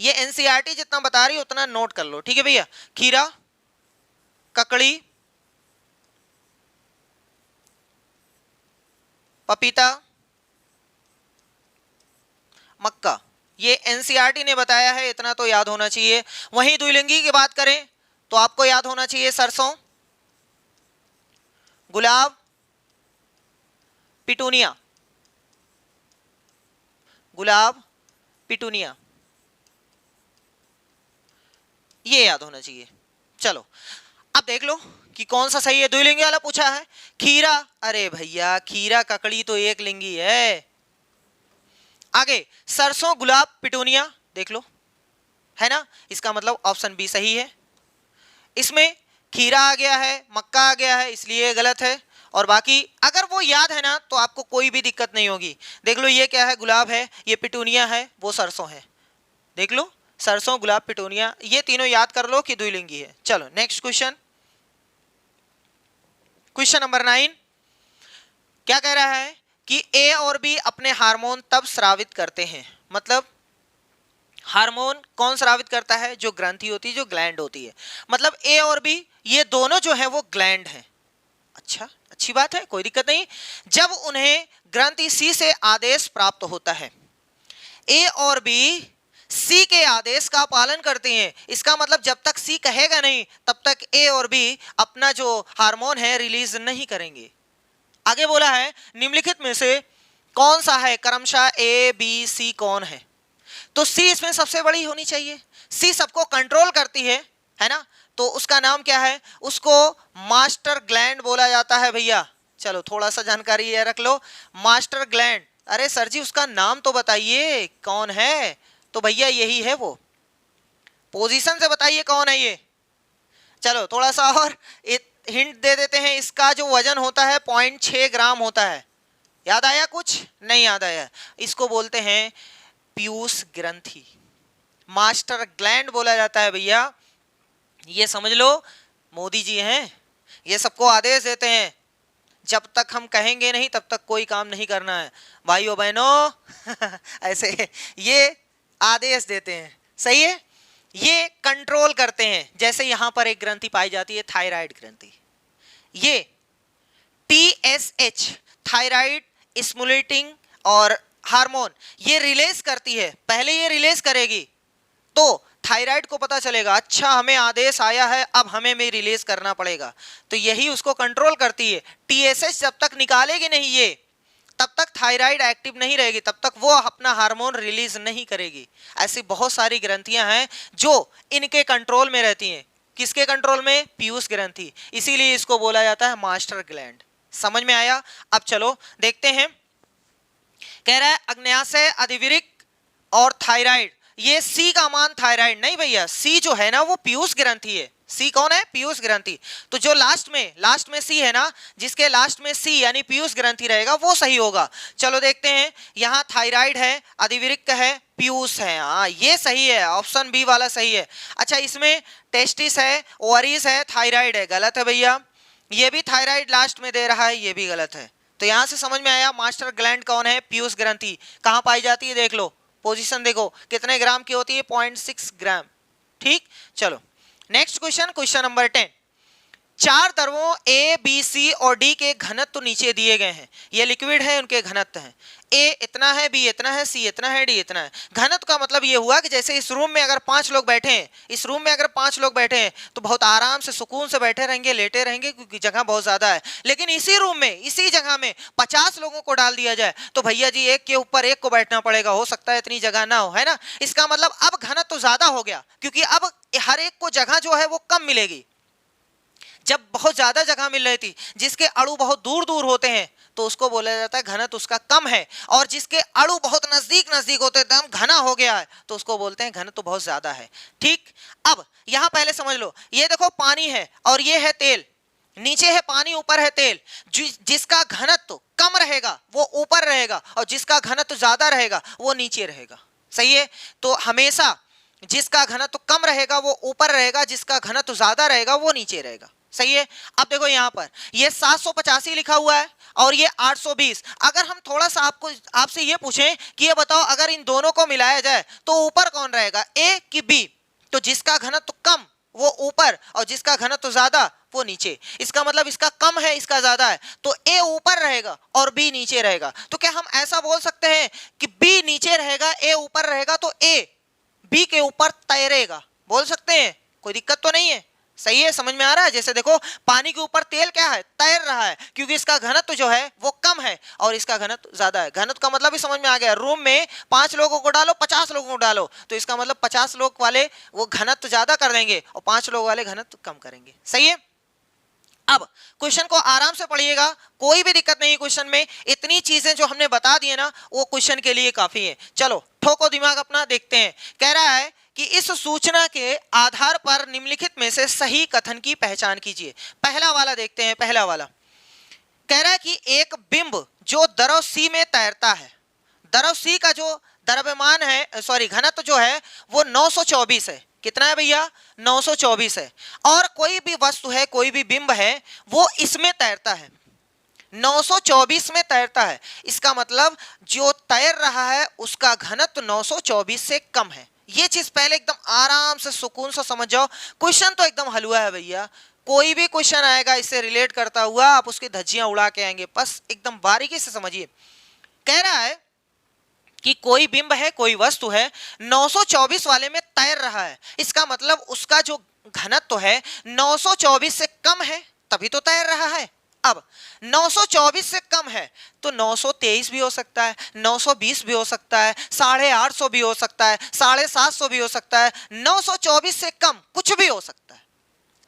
ये एनसीईआरटी जितना बता रही है उतना नोट कर लो। ठीक है भैया, खीरा, ककड़ी, पपीता, मक्का, ये एनसीईआरटी ने बताया है, इतना तो याद होना चाहिए। वहीं द्विलिंगी की बात करें तो आपको याद होना चाहिए सरसों, गुलाब, पिटूनिया, गुलाब, पिटूनिया, ये याद होना चाहिए। चलो अब देख लो कि कौन सा सही है। द्विलिंगी वाला पूछा है खीरा। अरे भैया खीरा, ककड़ी तो एक लिंगी है। आगे सरसों, गुलाब, पिटूनिया देख लो, है ना, इसका मतलब ऑप्शन बी सही है। इसमें खीरा आ गया है, मक्का आ गया है, इसलिए गलत है। और बाकी अगर वो याद है ना तो आपको कोई भी दिक्कत नहीं होगी। देख लो ये क्या है, गुलाब है, ये पिटूनिया है, वो सरसों है। देख लो सरसों, गुलाब, पिटूनिया, ये तीनों याद कर लो कि द्विलिंगी है। चलो नेक्स्ट क्वेश्चन, क्वेश्चन नंबर 9 क्या कह रहा है कि ए और बी अपने हार्मोन तब स्रावित करते हैं। मतलब हार्मोन कौन स्रावित करता है? जो ग्रंथि होती है, जो ग्लैंड होती है। मतलब ए और बी ये दोनों जो है वो ग्लैंड है। अच्छा, अच्छी बात है, कोई दिक्कत नहीं। जब उन्हें ग्रंथि सी से आदेश प्राप्त होता है, ए और बी सी के आदेश का पालन करते हैं। इसका मतलब जब तक सी कहेगा नहीं तब तक ए और बी अपना जो हार्मोन है रिलीज नहीं करेंगे। आगे बोला है निम्नलिखित में से कौन सा है क्रमशः ए बी सी कौन है? तो सी इसमें सबसे बड़ी होनी चाहिए। सी सबको कंट्रोल करती है ना, तो उसका नाम क्या है? उसको मास्टर ग्लैंड बोला जाता है भैया। चलो थोड़ा सा जानकारी ये रख लो, मास्टर ग्लैंड। अरे सर जी उसका नाम तो बताइए कौन है? तो भैया यही है वो। पोजीशन से बताइए कौन है ये। चलो थोड़ा सा और हिंट दे देते हैं, इसका जो वजन होता है 0.6 ग्राम होता है। याद आया? कुछ नहीं याद आया? इसको बोलते हैं पीयूष ग्रंथि, मास्टर ग्लैंड बोला जाता है भैया। ये समझ लो, मोदी जी हैं, ये सबको आदेश देते हैं, जब तक हम कहेंगे नहीं तब तक कोई काम नहीं करना है भाइयों बहनों। ऐसे ये आदेश देते हैं। सही है, ये कंट्रोल करते हैं। जैसे यहां पर एक ग्रंथि पाई जाती है थायराइड ग्रंथि, ये TSH थायराइड स्टिमुलेटिंग और हार्मोन ये रिलीज करती है। पहले ये रिलीज करेगी तो थायराइड को पता चलेगा, अच्छा हमें आदेश आया है, अब हमें में रिलीज करना पड़ेगा, तो यही उसको कंट्रोल करती है। TSH जब तक निकालेगी नहीं ये, तब तक थायराइड एक्टिव नहीं रहेगी, तब तक वो अपना हार्मोन रिलीज नहीं करेगी। ऐसी बहुत सारी ग्रंथियां हैं जो इनके कंट्रोल में रहती हैं। किसके कंट्रोल में? पीयूष ग्रंथि, इसीलिए इसको बोला जाता है मास्टर ग्लैंड। समझ में आया? अब चलो देखते हैं। कह रहा है अग्न्याशय, अधिवृक्क और थायराइड, ये सी का मान थायराइड नहीं भैया, सी जो है ना वो पीयूष ग्रंथि है। सी कौन है? पीयूष ग्रंथि। तो जो लास्ट में सी है ना, जिसके लास्ट में सी यानी पीयूष ग्रंथि रहेगा वो सही होगा। चलो देखते हैं, यहाँ थायराइड है, अधिवृक्क है, पीयूष है, हाँ ये सही है, ऑप्शन बी वाला सही है। अच्छा इसमें टेस्टिस है, ओवरीज है, थायराइड है, गलत है भैया। ये भी थायराइड लास्ट में दे रहा है, ये भी गलत है। तो यहां से समझ में आया मास्टर ग्लैंड कौन है? पीयूष ग्रंथि। कहां पाई जाती है देख लो, पोजीशन देखो कितने ग्राम की होती है? 0.6 ग्राम। ठीक, चलो नेक्स्ट क्वेश्चन, क्वेश्चन नंबर 10। चार द्रवों ए बी सी और डी के घनत्व नीचे दिए गए हैं। ये लिक्विड है, उनके घनत्व हैं। ए इतना है, बी इतना है, सी इतना है, डी इतना है। घनत्व का मतलब ये हुआ कि जैसे इस रूम में अगर 5 लोग बैठे हैं, इस रूम में अगर 5 लोग बैठे हैं तो बहुत आराम से सुकून से बैठे रहेंगे, लेटे रहेंगे, क्योंकि जगह बहुत ज्यादा है। लेकिन इसी रूम में, इसी जगह में 50 लोगों को डाल दिया जाए तो भैया जी एक के ऊपर एक को बैठना पड़ेगा, हो सकता है इतनी जगह ना हो, है ना। इसका मतलब अब घनत्व ज्यादा हो गया, क्योंकि अब हर एक को जगह जो है वो कम मिलेगी। जब बहुत ज्यादा जगह मिल रही थी, जिसके अणु बहुत दूर दूर होते हैं तो उसको बोला जाता है घनत्व उसका कम है, और जिसके अणु बहुत नजदीक नजदीक होते हैं, एकदम घना हो गया है, तो उसको बोलते हैं घनत्व बहुत ज्यादा है। ठीक, अब यहां पहले समझ लो, ये देखो पानी है और ये है तेल, नीचे है पानी, ऊपर है तेल। जिसका घनत्व कम रहेगा वो ऊपर रहेगा, और जिसका घनत्व ज्यादा रहेगा वो नीचे रहेगा। सही है? तो हमेशा जिसका घनत्व कम रहेगा वो ऊपर रहेगा, जिसका घनत्व ज्यादा रहेगा वो नीचे रहेगा। सही है? अब देखो यहां पर ये 785 लिखा हुआ है और ये 820। अगर हम थोड़ा सा आपसे ये पूछें कि ये बताओ अगर इन दोनों को मिलाया जाए तो ऊपर कौन रहेगा, ए कि बी? तो जिसका घनत्व कम वो ऊपर और जिसका घनत्व ज्यादा वो नीचे। इसका मतलब इसका कम है, इसका ज्यादा है, तो ए ऊपर रहेगा और बी नीचे रहेगा। तो क्या हम ऐसा बोल सकते हैं कि बी नीचे रहेगा, ए ऊपर रहेगा, तो ए बी के ऊपर तैरेगा? बोल सकते हैं, कोई दिक्कत तो नहीं है। सही है? समझ में आ रहा है? जैसे देखो पानी के ऊपर तेल क्या है, तैर रहा है, क्योंकि इसका घनत्व जो है वो कम है और इसका घनत्व ज्यादा है। घनत्व का मतलब भी समझ में आ गया। रूम में 5 लोगों को डालो, 50 लोगों को डालो, तो इसका मतलब 50 लोग वाले वो घनत्व ज्यादा कर देंगे और 5 लोग वाले घनत्व कम करेंगे। सही है? अब क्वेश्चन को आराम से पढ़िएगा, कोई भी दिक्कत नहीं क्वेश्चन में। इतनी चीजें जो हमने बता दी है ना वो क्वेश्चन के लिए काफी है। चलो ठोको दिमाग अपना, देखते हैं। कह रहा है कि इस सूचना के आधार पर निम्नलिखित में से सही कथन की पहचान कीजिए। पहला वाला देखते हैं, पहला वाला कह रहा है कि एक बिंब जो द्रव सी में तैरता है, द्रव सी का जो द्रव्यमान है, सॉरी घनत्व जो है वो 924 है। कितना है भैया? 924 है। और कोई भी वस्तु है, कोई भी बिंब है, वो इसमें तैरता है, 924 में तैरता है। इसका मतलब जो तैर रहा है उसका घनत्व 924 से कम है। ये चीज पहले एकदम आराम से सुकून से समझ जाओ। क्वेश्चन तो एकदम हलवा है भैया, कोई भी क्वेश्चन आएगा इससे रिलेट करता हुआ आप उसकी धज्जियां उड़ा के आएंगे, बस एकदम बारीकी से समझिए। कह रहा है कि कोई बिंब है, कोई वस्तु है, 924 वाले में तैर रहा है। इसका मतलब उसका जो घनत्व है 924 से कम है, तभी तो तैर रहा है। अब 924 से कम है तो 923 भी हो सकता है, 920 भी हो सकता है, 850 भी हो सकता है, 750 भी हो सकता है, 924 से कम कुछ भी हो सकता है।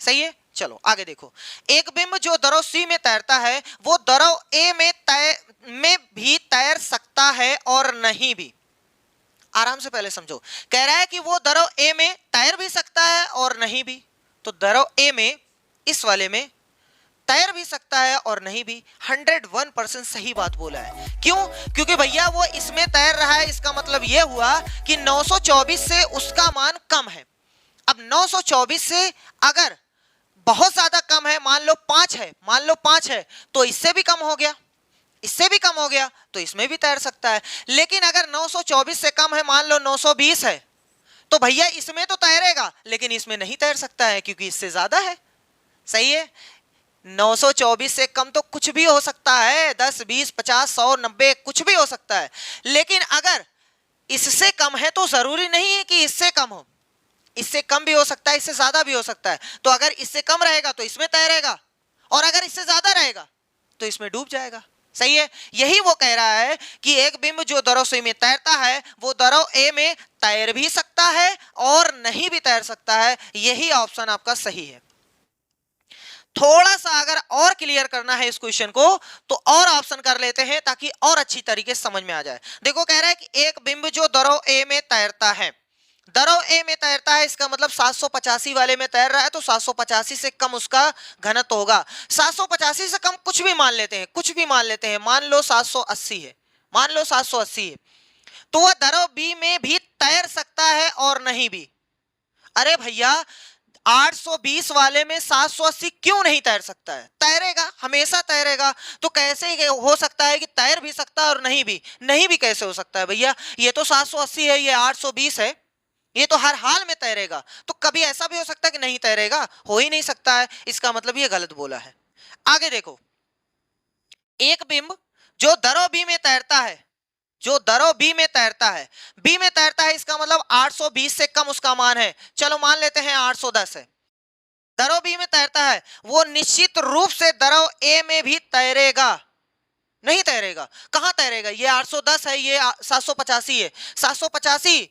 सही है? चलो आगे देखो। एक बिंब जो द्रव सी में तैरता है वो द्रव ए में भी तैर सकता है और नहीं भी। आराम से पहले समझो, कह रहा है कि वो द्रव ए में तैर भी सकता है और नहीं भी। तो द्रव ए में, इस वाले में तैर भी सकता है और नहीं भी। 101% सही बात बोला है। क्यों? क्योंकि भैया वो इसमें तैर रहा है, इसका मतलब यह हुआ कि 924 से उसका मान कम है। अब 924 से अगर बहुत ज्यादा कम है, मान लो 5 है, मान लो 5 है, तो इससे भी कम हो गया, इससे भी कम हो गया, तो इसमें भी तैर सकता है। लेकिन अगर 924 से कम है, मान लो 920 है, तो भैया इसमें तो तैरेगा लेकिन इसमें नहीं तैर सकता है क्योंकि इससे ज्यादा है। सही है, 924 से कम तो कुछ भी हो सकता है, 10 20 50 100 90 कुछ भी हो सकता है, लेकिन अगर इससे कम है तो जरूरी नहीं है कि इससे कम हो, इससे कम भी हो सकता है, इससे ज्यादा भी हो सकता है। तो अगर इससे कम रहेगा तो इसमें तैरेगा, और अगर इससे ज्यादा रहेगा तो इसमें डूब जाएगा। सही है, यही वो कह रहा है कि एक बिंब जो दरव सी में तैरता है वो दरव ए में तैर भी सकता है और नहीं भी तैर सकता है। यही ऑप्शन आपका सही है। थोड़ा सा अगर और क्लियर करना है इस क्वेश्चन को तो और ऑप्शन कर लेते हैं ताकि और अच्छी तरीके से समझ में आ जाए। देखो कह रहा है कि एक बिंब जो दरव ए में तैरता है, दरव ए में तैरता है, इसका मतलब 785 वाले में तैर रहा है तो 785 से कम उसका घनत्व होगा। 785 से कम कुछ भी मान लेते हैं, कुछ भी मान लेते हैं, मान लो 780 है, मान लो 780 है, तो वह दरव बी में भी तैर सकता है और नहीं भी। अरे भैया 820 वाले में 780 क्यों नहीं तैर सकता है? तैरेगा, हमेशा तैरेगा। तो कैसे हो सकता है कि तैर भी सकता है और नहीं भी? नहीं भी कैसे हो सकता है भैया? ये तो 780 है, ये 820 है, ये तो हर हाल में तैरेगा। तो कभी ऐसा भी हो सकता है कि नहीं तैरेगा? हो ही नहीं सकता है। इसका मतलब ये गलत बोला है। आगे देखो, एक बिंब जो दरव बी में तैरता है, जो दरव बी में तैरता है, बी में तैरता है, इसका मतलब 820 से कम उसका मान है। चलो मान लेते हैं 810 है, दरव बी में तैरता है, वो निश्चित रूप से दरव ए में भी तैरेगा। नहीं तैरेगा, कहां तैरेगा? ये 810 है, ये 785 है, 785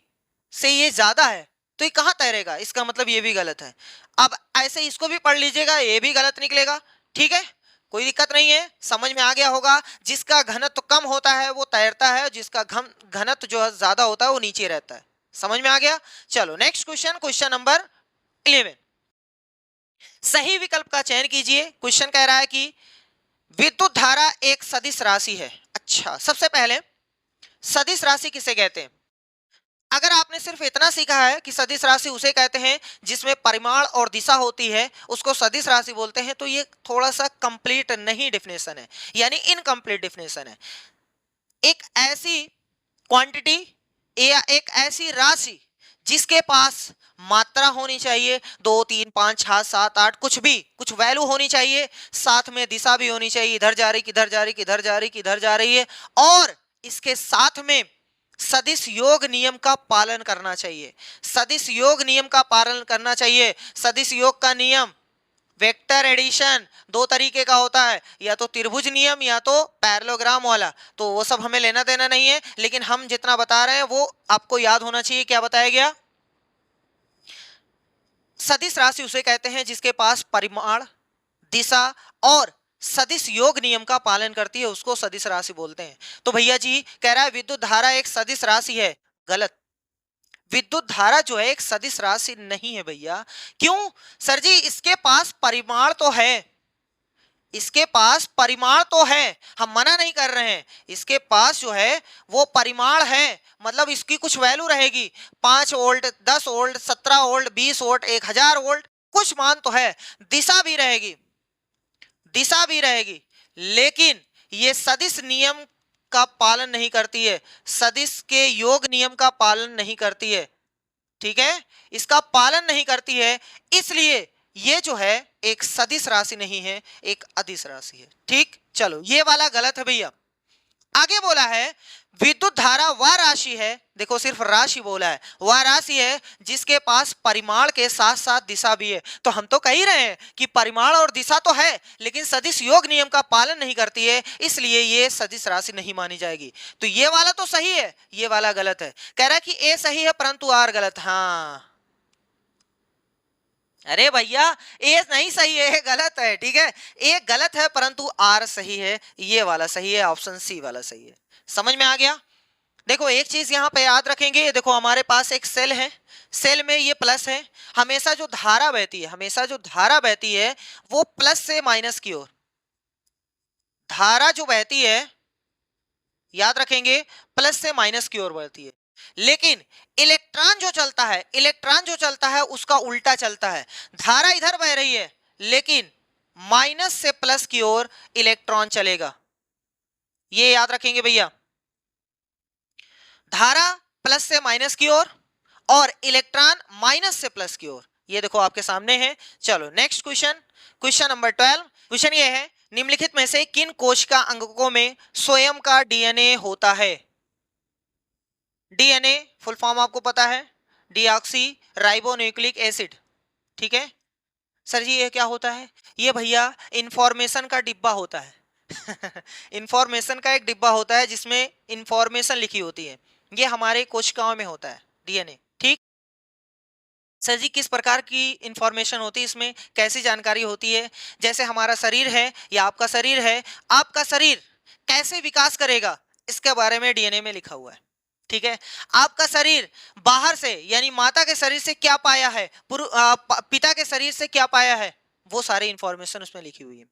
से ये ज्यादा है, तो ये कहां तैरेगा? इसका मतलब ये भी गलत है। अब ऐसे इसको भी पढ़ लीजिएगा, ये भी गलत निकलेगा। ठीक है, कोई दिक्कत नहीं है, समझ में आ गया होगा। जिसका घनत्व कम होता है वो तैरता है, जिसका घनत्व जो है ज्यादा होता है वो नीचे रहता है। समझ में आ गया? चलो नेक्स्ट क्वेश्चन, क्वेश्चन नंबर 11। सही विकल्प का चयन कीजिए। क्वेश्चन कह रहा है कि विद्युत धारा एक सदिश राशि है। अच्छा, सबसे पहले सदिश राशि किसे कहते हैं? अगर आपने सिर्फ इतना सीखा है कि सदिश राशि उसे कहते हैं जिसमें परिमाण और दिशा होती है, उसको सदिश राशि बोलते हैं, तो ये थोड़ा सा कंप्लीट नहीं डेफिनेशन है, यानी इनकम्प्लीट डेफिनेशन है। एक ऐसी क्वांटिटी या एक ऐसी राशि जिसके पास मात्रा होनी चाहिए, 2 3 5 6 7 8, कुछ भी, कुछ वैल्यू होनी चाहिए, साथ में दिशा भी होनी चाहिए, इधर जा रही, किधर जा रही, किधर जा रही, किधर जा रही है, और इसके साथ में सदिश योग नियम का पालन करना चाहिए। सदिश योग नियम का पालन करना चाहिए। सदिश योग का नियम, वेक्टर एडिशन, दो तरीके का होता है, या तो त्रिभुज नियम या तो पैरेललोग्राम वाला। तो वो सब हमें लेना देना नहीं है, लेकिन हम जितना बता रहे हैं वो आपको याद होना चाहिए। क्या बताया गया? सदिश राशि उसे कहते हैं जिसके पास परिमाण, दिशा और सदिश योग नियम का पालन करती है, उसको सदिश राशि बोलते हैं। तो भैया जी कह रहा है विद्युत धारा एक सदिश राशि है। गलत, विद्युत धारा जो है एक सदिश राशि नहीं है भैया। क्यों सर जी? इसके पास परिमाण तो है, इसके पास परिमाण तो है, हम मना नहीं कर रहे हैं, इसके पास जो है वो परिमाण है, मतलब इसकी कुछ वैल्यू रहेगी, 5 volt, 10 volt, 17 volt, 20 volt, 1000 volt, कुछ मान तो है। दिशा भी रहेगी, दिशा भी रहेगी, लेकिन ये सदिश नियम का पालन नहीं करती है, सदिश के योग नियम का पालन नहीं करती है। ठीक है, इसका पालन नहीं करती है, इसलिए ये जो है एक सदिश राशि नहीं है, एक अदिश राशि है। ठीक, चलो ये वाला गलत है भैया। आगे बोला है विद्युत धारा वह राशि है, देखो सिर्फ राशि बोला है, वह राशि है जिसके पास परिमाण के साथ साथ दिशा भी है। तो हम तो कह ही रहे हैं कि परिमाण और दिशा तो है, लेकिन सदिश योग नियम का पालन नहीं करती है, इसलिए ये सदिश राशि नहीं मानी जाएगी। तो ये वाला तो सही है, ये वाला गलत है। कह रहा है कि ए सही है परंतु आर गलत। हाँ, अरे भैया ए नहीं सही है, ए गलत है। ठीक है, ए गलत है परंतु आर सही है, ये वाला सही है, ऑप्शन सी वाला सही है। समझ में आ गया? देखो एक चीज यहां पे याद रखेंगे, देखो हमारे पास एक सेल है, सेल में ये प्लस है, हमेशा जो धारा बहती है, हमेशा जो धारा बहती है वो प्लस से माइनस की ओर, धारा जो बहती है याद रखेंगे प्लस से माइनस की ओर बढ़ती है। लेकिन इलेक्ट्रॉन जो चलता है, इलेक्ट्रॉन जो चलता है उसका उल्टा चलता है, धारा इधर बह रही है लेकिन माइनस से प्लस की ओर इलेक्ट्रॉन चलेगा। ये याद रखेंगे भैया, धारा प्लस से माइनस की ओर और इलेक्ट्रॉन माइनस से प्लस की ओर। ये देखो आपके सामने है। चलो next question, question number 12। Question ये है, निम्नलिखित में से किन कोशिका अंगकों में स्वयं का डीएनए होता है? डीएनए फुल फॉर्म आपको पता है, डीऑक्सी राइबो न्यूक्लिक एसिड। ठीक है सर जी, ये क्या होता है? ये भैया इंफॉर्मेशन का डिब्बा होता है। इंफॉर्मेशन का एक डिब्बा होता है जिसमें इंफॉर्मेशन लिखी होती है। ये हमारे कोशिकाओं में होता है डीएनए। ठीक सर जी, किस प्रकार की इंफॉर्मेशन होती है इसमें, कैसी जानकारी होती है? जैसे हमारा शरीर है या आपका शरीर है, आपका शरीर कैसे विकास करेगा इसके बारे में डीएनए में लिखा हुआ है। ठीक है, आपका शरीर बाहर से यानी माता के शरीर से क्या पाया है, पिता के शरीर से क्या पाया है, वो सारी इंफॉर्मेशन उसमें लिखी हुई है।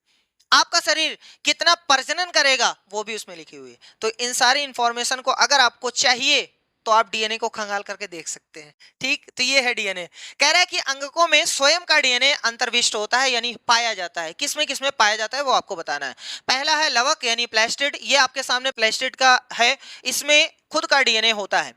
आपका शरीर कितना प्रजनन करेगा वो भी उसमें लिखी हुई है। तो इन सारी इंफॉर्मेशन को अगर आपको चाहिए तो आप डीएनए को खंगाल करके देख सकते हैं। ठीक, तो ये है डीएनए। कह रहा है कि अंगकों में स्वयं का डीएनए अंतर्विष्ट होता है यानी पाया जाता है। किसमें किसमें पाया जाता है वो आपको बताना है। पहला है लवक यानी प्लास्टिड, ये आपके सामने प्लास्टिड का है, इसमें खुद का डीएनए होता है।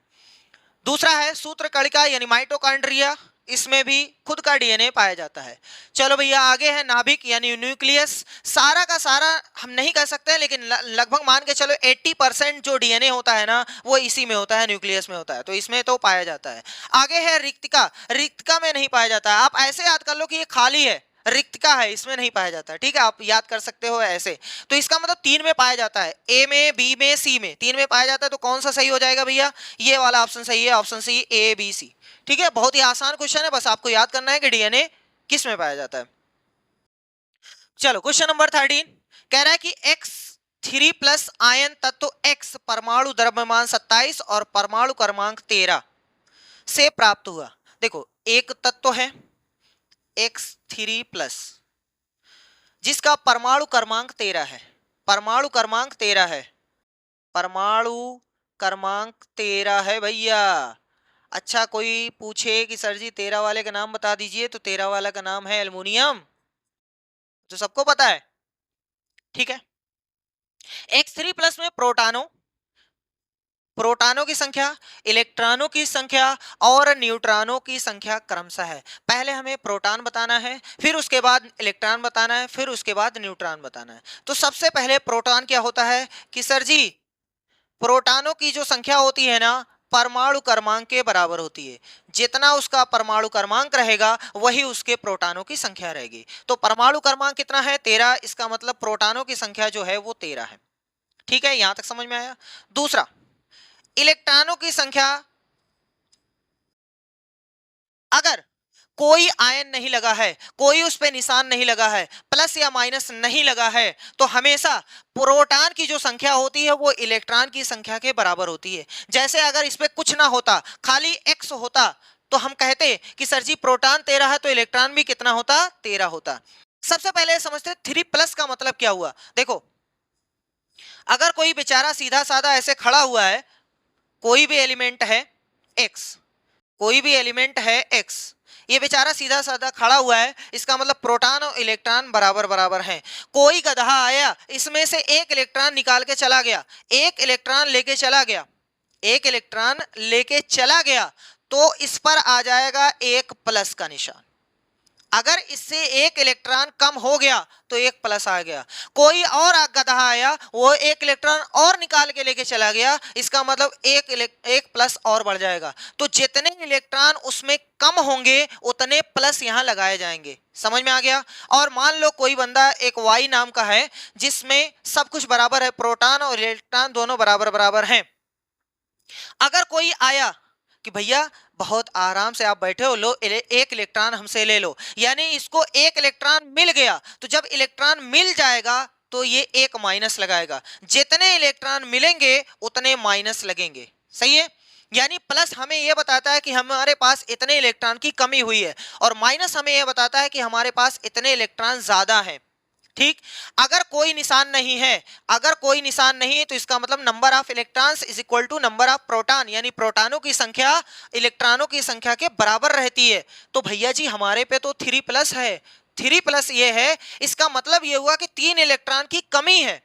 दूसरा है सूत्रकणिका यानी माइटोकॉन्ड्रिया, इसमें भी खुद का डीएनए पाया जाता है। चलो भैया आगे है नाभिक यानी न्यूक्लियस। सारा का सारा हम नहीं कह सकते हैं, लेकिन लगभग मान के चलो 80% जो डीएनए होता है ना वो इसी में होता है, न्यूक्लियस में होता है, तो इसमें तो पाया जाता है। आगे है रिक्तिका, रिक्तिका में नहीं पाया जाता है। आप ऐसे याद कर लो कि ये खाली है, रिक्तिका है, इसमें नहीं पाया जाता है। ठीक है, आप याद कर सकते हो ऐसे। तो इसका मतलब 3 में पाया जाता है, ए में, बी में, सी में, 3 में पाया जाता है। तो कौन सा सही हो जाएगा भैया? ये वाला ऑप्शन सही है, option C, A B C. ठीक है, बहुत ही आसान क्वेश्चन है, बस आपको याद करना है कि डीएनए किस में पाया जाता है। चलो क्वेश्चन नंबर 13 कह रहा है कि X3+ आयन तत्व X परमाणु द्रव्यमान 27 और परमाणु क्रमांक 13 से प्राप्त हुआ। देखो एक तत्व है X3+ जिसका परमाणु क्रमांक 13 है, परमाणु क्रमांक 13 है, परमाणु क्रमांक 13 है भैया। अच्छा कोई पूछे कि सर जी 13 वाले का नाम बता दीजिए, तो 13 वाला का नाम है एल्युमिनियम, तो सबको पता है। ठीक है, X3+ में प्रोटॉनों की संख्या, इलेक्ट्रॉनों की संख्या और न्यूट्रॉनों की संख्या क्रमशः है। पहले हमें प्रोटॉन बताना है, फिर उसके बाद इलेक्ट्रॉन बताना है, फिर उसके बाद न्यूट्रॉन बताना है। तो सबसे पहले प्रोटॉन क्या होता है कि सर जी प्रोटॉनों की जो संख्या होती है ना परमाणु क्रमांक के बराबर होती है। जितना उसका परमाणु क्रमांक रहेगा वही उसके प्रोटॉनों की संख्या रहेगी। तो परमाणु क्रमांक कितना है? 13। इसका मतलब प्रोटॉनों की संख्या जो है वो 13 है। ठीक है, यहां तक समझ में आया। दूसरा, इलेक्ट्रॉनों की संख्या, अगर कोई आयन नहीं लगा है, कोई उस पे निशान नहीं लगा है, प्लस या माइनस नहीं लगा है, तो हमेशा प्रोटॉन की जो संख्या होती है वो इलेक्ट्रॉन की संख्या के बराबर होती है। जैसे अगर इस पे कुछ ना होता, खाली x होता, तो हम कहते कि सर जी प्रोटॉन 13 है तो इलेक्ट्रॉन भी कितना होता? 13 होता। सबसे पहले समझते 3+ का मतलब क्या हुआ। देखो अगर कोई बेचारा सीधा साधा ऐसे खड़ा हुआ है, कोई भी एलिमेंट है x, कोई भी एलिमेंट है x, ये बेचारा सीधा साधा खड़ा हुआ है, इसका मतलब प्रोटॉन और इलेक्ट्रॉन बराबर बराबर हैं। कोई गधा आया, इसमें से एक इलेक्ट्रॉन निकाल के चला गया, एक इलेक्ट्रॉन लेके चला गया, एक इलेक्ट्रॉन लेके चला गया, तो इस पर आ जाएगा एक प्लस का निशान। अगर इससे एक इलेक्ट्रॉन कम हो गया तो एक प्लस आ गया। कोई और गधा आया, वो एक इलेक्ट्रॉन और निकाल के लेके चला गया, इसका मतलब एक प्लस और बढ़ जाएगा। तो जितने इलेक्ट्रॉन उसमें कम होंगे उतने प्लस यहां लगाए जाएंगे। समझ में आ गया। और मान लो कोई बंदा एक वाई नाम का है जिसमें सब कुछ बराबर है, प्रोटॉन और इलेक्ट्रॉन दोनों बराबर बराबर हैं। अगर कोई आया कि भैया बहुत आराम से आप बैठे हो, लो एक इलेक्ट्रॉन हमसे ले लो, यानी इसको एक इलेक्ट्रॉन मिल गया, तो जब इलेक्ट्रॉन मिल जाएगा तो ये एक माइनस लगाएगा। जितने इलेक्ट्रॉन मिलेंगे उतने माइनस लगेंगे। सही है, यानी प्लस हमें यह बताता है कि हमारे पास इतने इलेक्ट्रॉन की कमी हुई है, और माइनस हमें यह बताता है कि हमारे पास इतने इलेक्ट्रॉन ज्यादा हैं। ठीक, अगर कोई निशान नहीं है, अगर कोई निशान नहीं है, तो इसका मतलब number of electrons is equal to number of proton, यानी प्रोटॉनों की संख्या इलेक्ट्रॉनों की संख्या के बराबर रहती है। तो भैया जी हमारे पे तो 3+ है, 3+ ये है, इसका मतलब ये हुआ कि 3 इलेक्ट्रॉन की कमी है।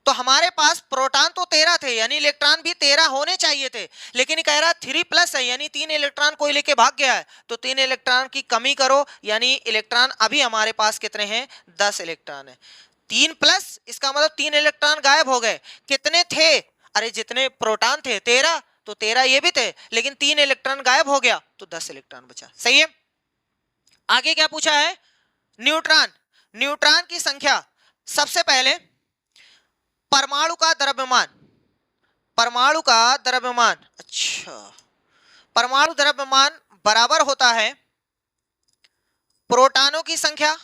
तो हमारे पास प्रोटॉन तो 13 थे, यानी इलेक्ट्रॉन भी 13 होने चाहिए थे, लेकिन कह रहा 3+ है, यानी 3 इलेक्ट्रॉन कोई लेके भाग गया है। तो 3 इलेक्ट्रॉन की कमी करो, यानी इलेक्ट्रॉन अभी हमारे पास कितने हैं, 10 इलेक्ट्रॉन है। 3+, इसका मतलब 3 इलेक्ट्रॉन गायब हो गए। कितने थे, अरे जितने प्रोटॉन थे 13, तो 13 ये भी थे, लेकिन 3 इलेक्ट्रॉन गायब हो गया तो 10 इलेक्ट्रॉन बचा। सही है। आगे क्या पूछा है, न्यूट्रॉन। न्यूट्रॉन की संख्या, सबसे पहले परमाणु का द्रव्यमान, परमाणु का द्रव्यमान, अच्छा, परमाणु द्रव्यमान बराबर होता है प्रोटॉनों की संख्या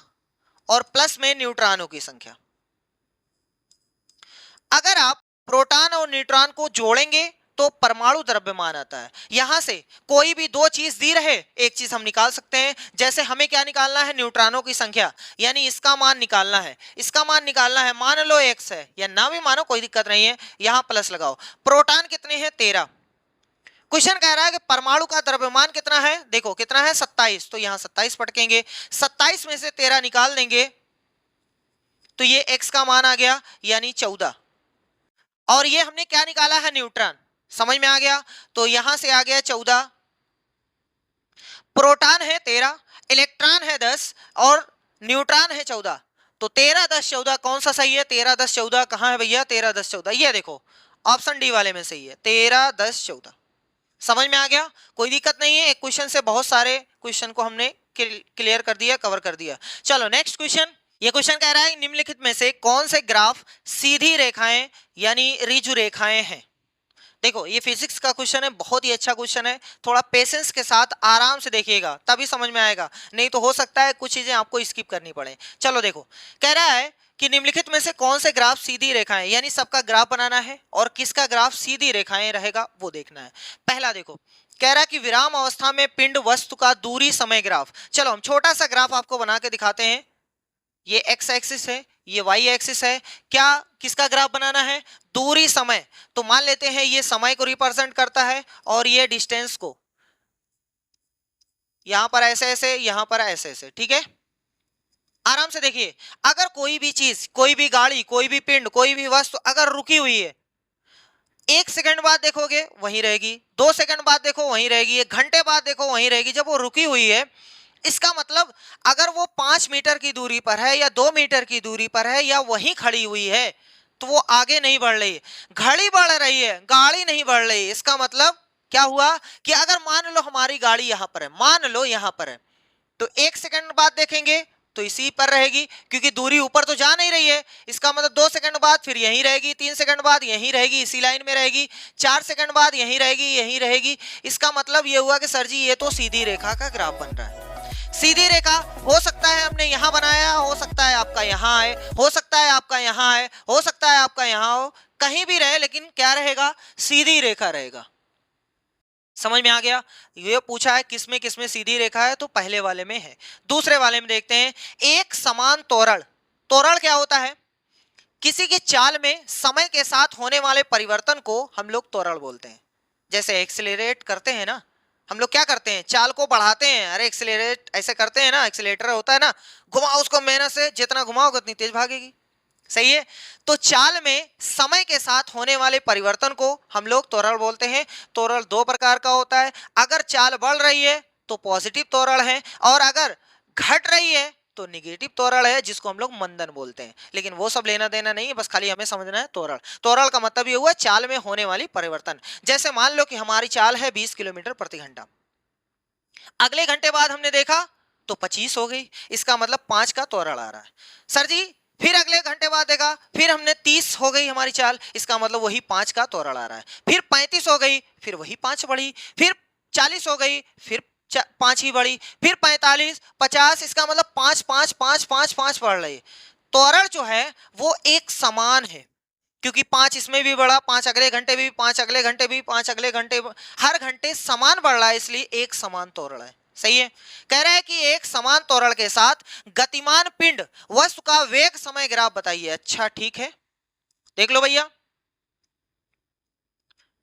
और प्लस में न्यूट्रॉनों की संख्या। अगर आप प्रोटॉन और न्यूट्रॉन को जोड़ेंगे तो परमाणु द्रव्यमान आता है। यहां से कोई भी दो चीज दी रहे, एक चीज हम निकाल सकते हैं। जैसे हमें क्या निकालना है, न्यूट्रॉनों की संख्या, यानी इसका मान निकालना है, इसका मान निकालना है। मान लो x है, या ना भी मानो कोई दिक्कत नहीं है, यहां प्लस लगाओ। प्रोटॉन कितने हैं, 13। क्वेश्चन कह रहा है कि परमाणु का द्रव्यमान कितना है, देखो कितना है, 27, तो यहां 27 पटकेंगे, 27 में से 13 निकाल देंगे तो ये x का मान आ गया, यानी 14। और ये हमने क्या निकाला है, न्यूट्रॉन। समझ में आ गया, तो यहां से आ गया 14। प्रोटॉन है 13, इलेक्ट्रॉन है 10 और न्यूट्रॉन है 14। तो 13, 10, 14 कौन सा सही है, 13, 10, 14 कहां है भैया, 13, 10, 14 ये देखो ऑप्शन डी वाले में सही है, 13, 10, 14। समझ में आ गया, कोई दिक्कत नहीं है। एक क्वेश्चन से बहुत सारे क्वेश्चन को हमने क्लियर कर दिया, कवर कर दिया। चलो नेक्स्ट क्वेश्चन। ये क्वेश्चन कह रहा है निम्नलिखित में से कौन से ग्राफ सीधी रेखाएं यानी ऋजु रेखाएं हैं। देखो ये फिजिक्स का क्वेश्चन है, बहुत ही अच्छा क्वेश्चन है। थोड़ा पेशेंस के साथ आराम से देखिएगा तभी समझ में आएगा, नहीं तो हो सकता है कुछ चीजें आपको स्किप करनी पड़े। चलो देखो, कह रहा है कि निम्नलिखित में से कौन से ग्राफ सीधी रेखाएं, यानी सबका ग्राफ बनाना है और किसका ग्राफ सीधी रेखाएं रहेगा वो देखना है। पहला देखो, कह रहा है कि विराम अवस्था में पिंड वस्तु का दूरी समय ग्राफ। चलो हम छोटा सा ग्राफ आपको बना के दिखाते हैं। ये x एक्सिस है, ये y एक्सिस है, क्या किसका ग्राफ बनाना है, दूरी समय। तो मान लेते हैं ये समय को रिप्रेजेंट करता है और ये डिस्टेंस को, यहां पर ऐसे ऐसे, यहां पर ऐसे ऐसे, ठीक है। आराम से देखिए, अगर कोई भी चीज, कोई भी गाड़ी, कोई भी पिंड, कोई भी वस्तु अगर रुकी हुई है, 1 सेकंड बाद देखोगे वहीं रहेगी, 2 सेकंड बाद देखो वहीं रहेगी, 1 घंटे बाद देखो वहीं रहेगी। जब वो रुकी हुई है, इसका मतलब अगर वो 5 मीटर की दूरी पर है या 2 मीटर की दूरी पर है या वहीं खड़ी हुई है, तो वो आगे नहीं बढ़ रही है। घड़ी बढ़ रही है, गाड़ी नहीं बढ़ रही है। इसका मतलब क्या हुआ कि अगर मान लो हमारी गाड़ी यहां पर है, मान लो यहां पर है, तो 1 सेकंड बाद देखेंगे तो इसी पर रहेगी, क्योंकि दूरी ऊपर तो जा नहीं रही है। इसका मतलब 2 सेकंड बाद फिर यहीं रहेगी, 3 सेकंड बाद यहीं रहेगी, इसी लाइन में रहेगी, 4 सेकंड बाद यहीं रहेगी, यहीं रहेगी। इसका मतलब ये हुआ कि सर जी ये तो सीधी रेखा का ग्राफ बन रहा है। सीधी रेखा हो सकता है हमने यहां बनाया, हो सकता है आपका यहां है, हो सकता है आपका यहां है, हो सकता है आपका यहां हो, कहीं भी रहे, लेकिन क्या रहेगा, सीधी रेखा रहेगा। समझ में आ गया। ये पूछा है किसमें सीधी रेखा है, तो पहले वाले में है। दूसरे वाले में देखते हैं, एक समान त्वरण। त्वरण क्या होता है, किसी की चाल में समय के साथ होने वाले परिवर्तन को हम लोग त्वरण बोलते हैं। जैसे एक्सेलरेट करते हैं ना, हम लोग क्या करते हैं, चाल को बढ़ाते हैं, अरे एक्सेलरेट ऐसे करते हैं ना, एक्सेलेटर होता है ना, घुमाओ उसको मेहनत से, जितना घुमाओगे उतनी तेज भागेगी। सही है। तो चाल में समय के साथ होने वाले परिवर्तन को हम लोग त्वरण बोलते हैं। त्वरण 2 प्रकार का होता है, अगर चाल बढ़ रही है तो पॉजिटिव त्वरण है, और अगर घट रही है तो निगेटिव त्वरण है, जिसको हम लोग मंदन बोलते हैं। लेकिन वो सब लेना देना नहीं है, बस खाली हमें समझना है त्वरण। त्वरण का मतलब ये हुआ चाल में होने वाली परिवर्तन। जैसे मान लो कि हमारी चाल है 20 किलोमीटर प्रति घंटा, अगले घंटे बाद हमने देखा तो 25 हो गई, इसका मतलब 5 का त्वरण आ रहा है। सर जी फिर अगले घंटे बाद देखा, फिर हमने 30 हो गई हमारी चाल, इसका मतलब वही 5 का त्वरण आ रहा है। फिर 35 हो गई, फिर वही 5 बढ़ी, फिर 40 हो गई, फिर 5 ही बढ़ी, फिर 45, 50, इसका मतलब 5 5 5 5 5 बढ़ रही है। त्वरण जो है वो एक समान है, क्योंकि 5 इसमें भी बढ़ा, 5 अगले घंटे भी, 5 अगले घंटे भी, 5 अगले घंटे, हर घंटे समान बढ़ रहा है, इसलिए एक समान त्वरण है। सही है। कह रहा है कि एक समान त्वरण के साथ गतिमान पिंड वस्तु का वेग समय ग्राफ बताइए। अच्छा ठीक है, देख लो भैया,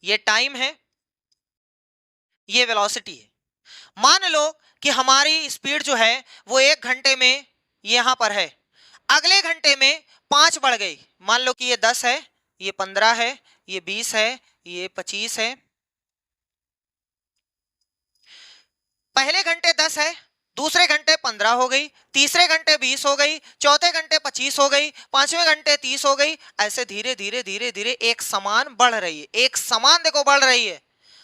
ये टाइम है, ये वेलोसिटी है। मान लो कि हमारी स्पीड जो है वो 1 घंटे में यहां पर है, अगले घंटे में 5 बढ़ गई, मान लो कि ये 10 है, ये 15 है, ये 20 है, ये 25 है। पहले घंटे 10 है, दूसरे घंटे 15 हो गई, तीसरे घंटे 20 हो गई, चौथे घंटे 25 हो गई, पांचवें घंटे 30 हो गई। ऐसे धीरे धीरे धीरे धीरे एक समान बढ़ रही है, एक समान देखो बढ़ रही है।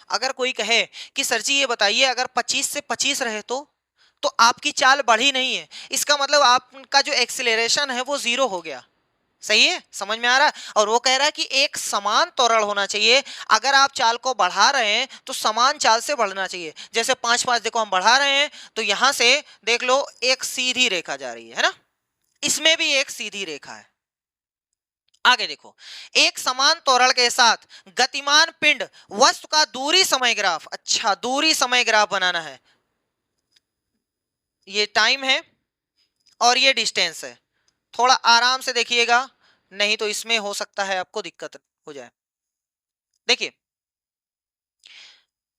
अगर कोई कहे कि सर जी ये बताइए अगर 25 से 25 रहे तो आपकी चाल बढ़ी नहीं है, इसका मतलब आपका जो एक्सीलरेशन है वो जीरो हो गया। सही है, समझ में आ रहा है। और वो कह रहा है कि एक समान त्वरण होना चाहिए। अगर आप चाल को बढ़ा रहे हैं तो समान चाल से बढ़ना चाहिए। जैसे 5-5 देखो हम बढ़ा रहे हैं तो यहां से देख लो एक सीधी रेखा जा रही है ना, इसमें भी एक सीधी रेखा है। आगे देखो, एक समान त्वरण के साथ गतिमान पिंड वस्तु का दूरी समय ग्राफ। अच्छा, दूरी समय ग्राफ बनाना है। ये टाइम है और ये डिस्टेंस है। थोड़ा आराम से देखिएगा, नहीं तो इसमें हो सकता है आपको दिक्कत हो जाए। देखिए,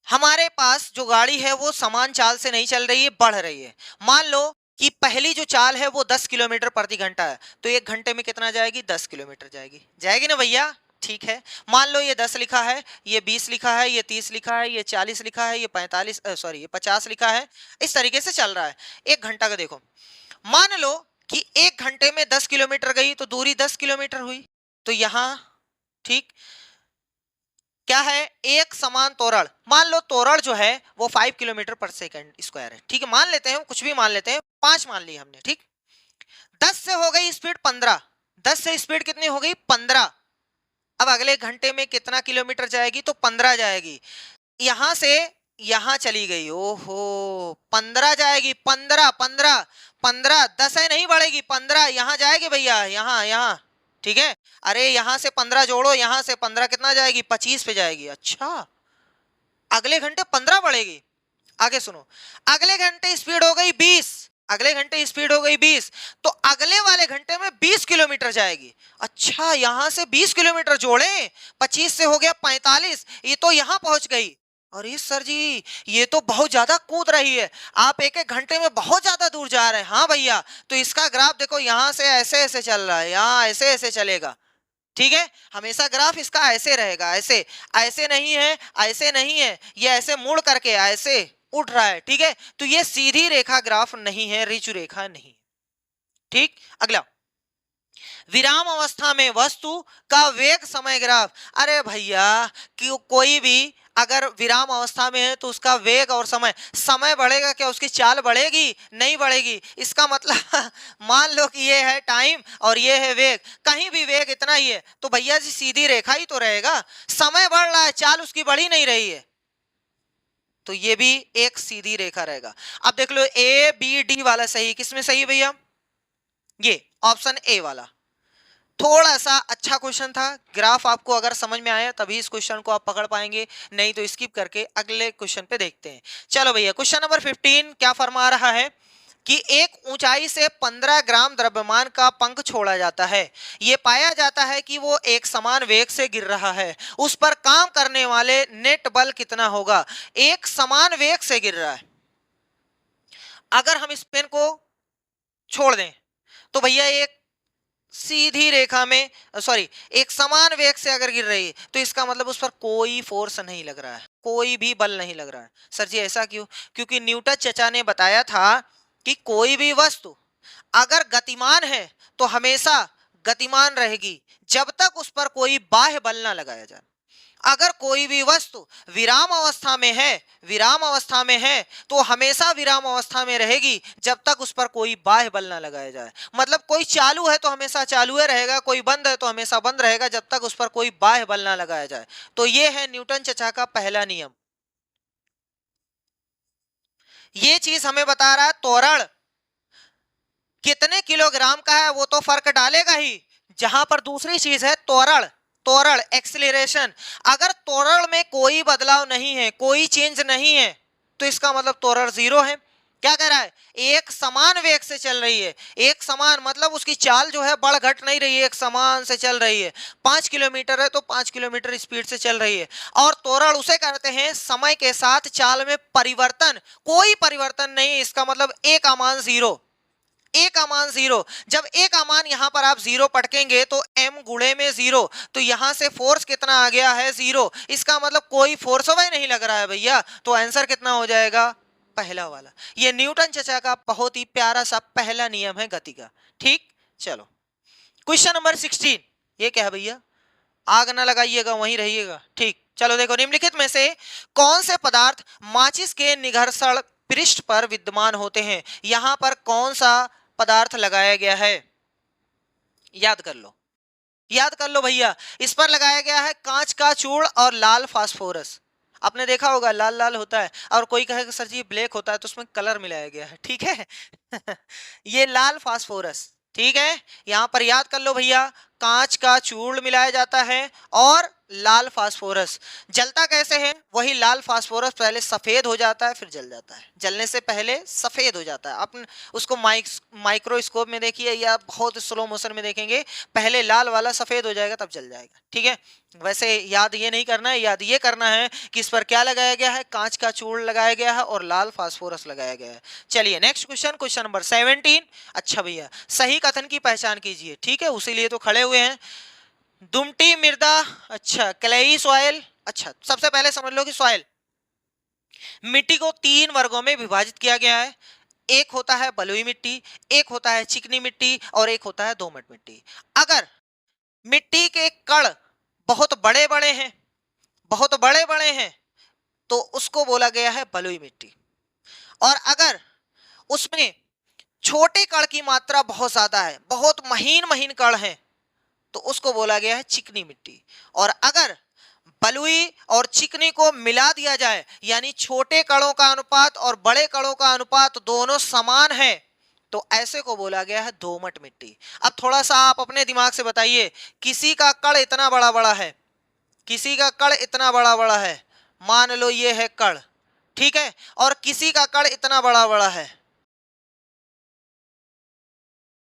हमारे पास जो गाड़ी है वो समान चाल से नहीं चल रही है, बढ़ रही है। मान लो कि पहली जो चाल है वो 10 किलोमीटर प्रति घंटा है, तो एक घंटे में कितना जाएगी? 10 किलोमीटर जाएगी। जाएगी ना भैया? ठीक है। मान लो ये 10 लिखा है, ये 20 लिखा है, ये 30 लिखा है, ये 40 लिखा है, ये 45 सॉरी ये 50 लिखा है। इस तरीके से चल रहा है। एक घंटा का देखो, मान लो कि एक घंटे में 10 किलोमीटर गई तो दूरी 10 किलोमीटर हुई। तो यहां ठीक क्या है? एक समान त्वरण। मान लो त्वरण जो है वो 5 किलोमीटर पर सेकंड स्क्वायर है। ठीक है, मान लेते हैं, कुछ भी मान लेते हैं, 5 मान ली हमने। ठीक, 10 से हो गई स्पीड 15, 10 से स्पीड कितनी हो गई? 15। अब अगले घंटे में कितना किलोमीटर जाएगी? तो 15 जाएगी। यहां से यहां चली गई, ओहो 15 जाएगी। 15 15 15, 10 है नहीं बढ़ेगी, 15 यहां जाएगी भैया, यहां यहां। ठीक है, अरे यहां से 15 जोड़ो, यहां से 15 कितना जाएगी? 25 पे जाएगी। अच्छा, अगले घंटे 15 बढ़ेगी। आगे सुनो, अगले घंटे स्पीड हो गई 20, अगले घंटे स्पीड हो गई 20, तो अगले वाले घंटे में 20 किलोमीटर जाएगी। अच्छा, यहां से 20 किलोमीटर जोड़े, 25 से हो गया 45, ये तो यहां पहुंच गई। अरे सर जी, ये तो बहुत ज्यादा कूद रही है, आप एक एक घंटे में बहुत ज्यादा दूर जा रहे हैं। हाँ भैया, तो इसका ग्राफ देखो, यहां से ऐसे ऐसे चल रहा है, यहाँ ऐसे ऐसे चलेगा। ठीक है, हमेशा ग्राफ इसका ऐसे रहेगा, ऐसे ऐसे नहीं है, ऐसे नहीं है, ये ऐसे मुड़ करके ऐसे उठ रहा है। ठीक है, तो ये सीधी रेखा ग्राफ नहीं है, ऋजु रेखा नहीं। ठीक, अगला, विराम अवस्था में वस्तु का वेग समय ग्राफ। अरे भैया, कोई भी अगर विराम अवस्था में है तो उसका वेग और समय, समय बढ़ेगा क्या? उसकी चाल बढ़ेगी? नहीं बढ़ेगी। इसका मतलब मान लो कि ये है टाइम और ये है वेग, कहीं भी वेग इतना ही है तो भैया जी सीधी रेखा ही तो रहेगा। समय बढ़ रहा है, चाल उसकी बढ़ी नहीं रही है, तो ये भी एक सीधी रेखा रहेगा। अब देख लो, ए बी डी वाला सही, किसमें सही भैया? ये ऑप्शन ए वाला। थोड़ा सा अच्छा क्वेश्चन था, ग्राफ आपको अगर समझ में आया तभी इस क्वेश्चन को आप पकड़ पाएंगे, नहीं तो स्किप करके अगले क्वेश्चन पे देखते हैं। चलो भैया, क्वेश्चन नंबर 15 क्या फरमा रहा है कि एक ऊंचाई से 15 ग्राम द्रव्यमान का पंख छोड़ा जाता है, यह पाया जाता है कि वो एक समान वेग से गिर रहा है, उस पर काम करने वाले नेट बल कितना होगा? एक समान वेग से गिर रहा है, अगर हम इस पेन को छोड़ दें तो भैया एक सीधी रेखा में, सॉरी एक समान वेग से अगर गिर रही है तो इसका मतलब उस पर कोई फोर्स नहीं लग रहा है, कोई भी बल नहीं लग रहा है। सर जी ऐसा क्यों? क्योंकि न्यूटन चचा ने बताया था कि कोई भी वस्तु अगर गतिमान है तो हमेशा गतिमान रहेगी जब तक उस पर कोई बाह्य बल ना लगाया जाए। अगर कोई भी वस्तु विराम अवस्था में है, विराम अवस्था में है तो हमेशा विराम अवस्था में रहेगी जब तक उस पर कोई बाह्य बल ना लगाया जाए। मतलब कोई चालू है तो हमेशा चालू रहेगा, कोई बंद है तो हमेशा बंद रहेगा जब तक उस पर कोई बाह्य बल ना लगाया जाए। तो ये है न्यूटन चचा का पहला नियम। ये चीज हमें बता रहा है त्वरण कितने किलोग्राम का है वो तो फर्क डालेगा ही। जहां पर दूसरी चीज है त्वरण, त्वरण एक्सीलरेशन, अगर त्वरण में कोई बदलाव नहीं है, कोई चेंज नहीं है तो इसका मतलब त्वरण जीरो है। क्या कह रहा है? एक समान वेग से चल रही है, एक समान मतलब उसकी चाल जो है बढ़ घट नहीं रही है, एक समान से चल रही है। 5 किलोमीटर है तो 5 किलोमीटर स्पीड से चल रही है। और त्वरण उसे कहते हैं समय के साथ चाल में परिवर्तन, कोई परिवर्तन नहीं, इसका मतलब एक का मान जीरो। ए का मान 0, जब ए का मान यहां पर आप 0 पटकेंगे तो m गुणे में 0, तो यहां से फोर्स कितना आ गया है 0, इसका मतलब कोई फोर्स वही नहीं लग रहा है भैया, तो आंसर कितना हो जाएगा पहला वाला। ये न्यूटन चचा का बहुत ही प्यारा सा पहला नियम है गति का। ठीक, चलो क्वेश्चन नंबर 16, ये क्या है भैया, आग ना लगाइएगा वहीं रहिएगा। ठीक, चलो देखो, निम्नलिखित में से कौन से पदार्थ माचिस के निघर्षण पृष्ठ पर विद्यमान होते हैं। यहां पर कौन सा पदार्थ लगाया गया है, याद कर लो, याद कर लो भैया। इस पर लगाया गया है कांच का चूर्ण और लाल फास्फोरस। आपने देखा होगा लाल लाल होता है, और कोई कहेगा सर जी ब्लैक होता है, तो उसमें कलर मिलाया गया है। ठीक है ये लाल फास्फोरस। ठीक है, यहां पर याद कर लो भैया, कांच का चूर्ण मिलाया जाता है और लाल फास्फोरस। जलता कैसे है, वही लाल फास्फोरस पहले सफेद हो जाता है फिर जल जाता है, जलने से पहले सफेद हो जाता है। अपन उसको माइक्रोस्कोप में देखिए या बहुत स्लो मोशन में देखेंगे, पहले लाल वाला सफेद हो जाएगा तब जल जाएगा। ठीक है, वैसे याद ये नहीं करना है, याद ये करना है कि इस पर क्या लगाया गया है, कांच का चूर्ण लगाया गया है और लाल फास्फोरस लगाया गया है। चलिए नेक्स्ट क्वेश्चन, क्वेश्चन नंबर 17। अच्छा भैया, सही कथन की पहचान कीजिए। ठीक है, उसी लिए तो खड़े हुए हैं। दुमटी मृदा, अच्छा क्लेई सॉइल। अच्छा, सबसे पहले समझ लो कि सॉइल, मिट्टी को 3 वर्गों में विभाजित किया गया है। एक होता है बलुई मिट्टी, एक होता है चिकनी मिट्टी और एक होता है दोमट मिट्टी। अगर मिट्टी के कण बहुत बड़े बड़े हैं, बहुत बड़े बड़े हैं, तो उसको बोला गया है बलुई मिट्टी। और अगर उसमें छोटे कण की मात्रा बहुत ज्यादा है, बहुत महीन महीन कण हैं, तो उसको बोला गया है चिकनी मिट्टी। और अगर बलुई और चिकनी को मिला दिया जाए, यानी छोटे कणों का अनुपात और बड़े कणों का अनुपात दोनों समान है, तो ऐसे को बोला गया है दोमट मिट्टी। अब थोड़ा सा आप अपने दिमाग से बताइए, किसी का कण इतना बड़ा बड़ा है, किसी का कण इतना बड़ा बड़ा है, मान लो ये है कण, ठीक है, और किसी का कण इतना बड़ा बड़ा है,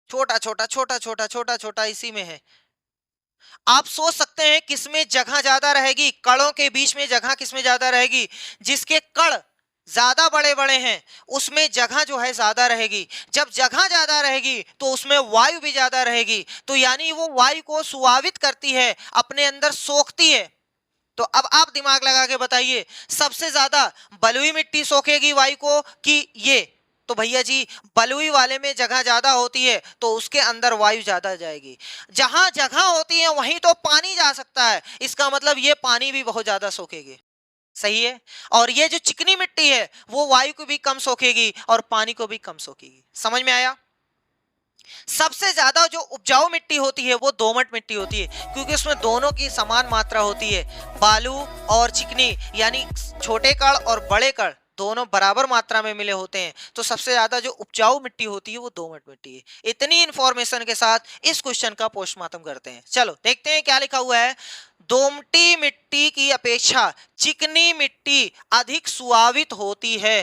छोटा छोटा छोटा छोटा छोटा छोटा इसी में है। आप सोच सकते हैं किसमें जगह ज्यादा रहेगी, कणों के बीच में जगह किसमें ज्यादा रहेगी, जिसके कण ज्यादा बड़े बड़े हैं उसमें जगह जो है ज्यादा रहेगी। जब जगह ज्यादा रहेगी तो उसमें वायु भी ज्यादा रहेगी, तो यानी वो वायु को सुआवित करती है, अपने अंदर सोखती है। तो अब आप दिमाग लगा के बताइए, सबसे ज्यादा बलुई मिट्टी सोखेगी वायु को कि ये, तो भैया जी बलुई वाले में जगह ज्यादा होती है तो उसके अंदर वायु ज्यादा जाएगी। जहां जगह होती है वहीं तो पानी जा सकता है, इसका मतलब ये पानी भी बहुत ज्यादा सोखेगी। सही है, और ये जो चिकनी मिट्टी है वो वायु को भी कम सोखेगी और पानी को भी कम सोखेगी। समझ में आया। सबसे ज्यादा जो उपजाऊ मिट्टी होती है वो दोमट मिट्टी होती है, क्योंकि उसमें दोनों की समान मात्रा होती है, बालू और चिकनी, यानी छोटे कण और बड़े कण दोनों बराबर मात्रा में मिले होते हैं। तो सबसे ज्यादा जो उपजाऊ मिट्टी होती है वो दोमट मिट्टी है। इतनी इंफॉर्मेशन के साथ इस क्वेश्चन का पोस्टमार्टम करते हैं। चलो देखते हैं क्या लिखा हुआ है। दोमटी मिट्टी की अपेक्षा चिकनी मिट्टी अधिक सुआवित होती है।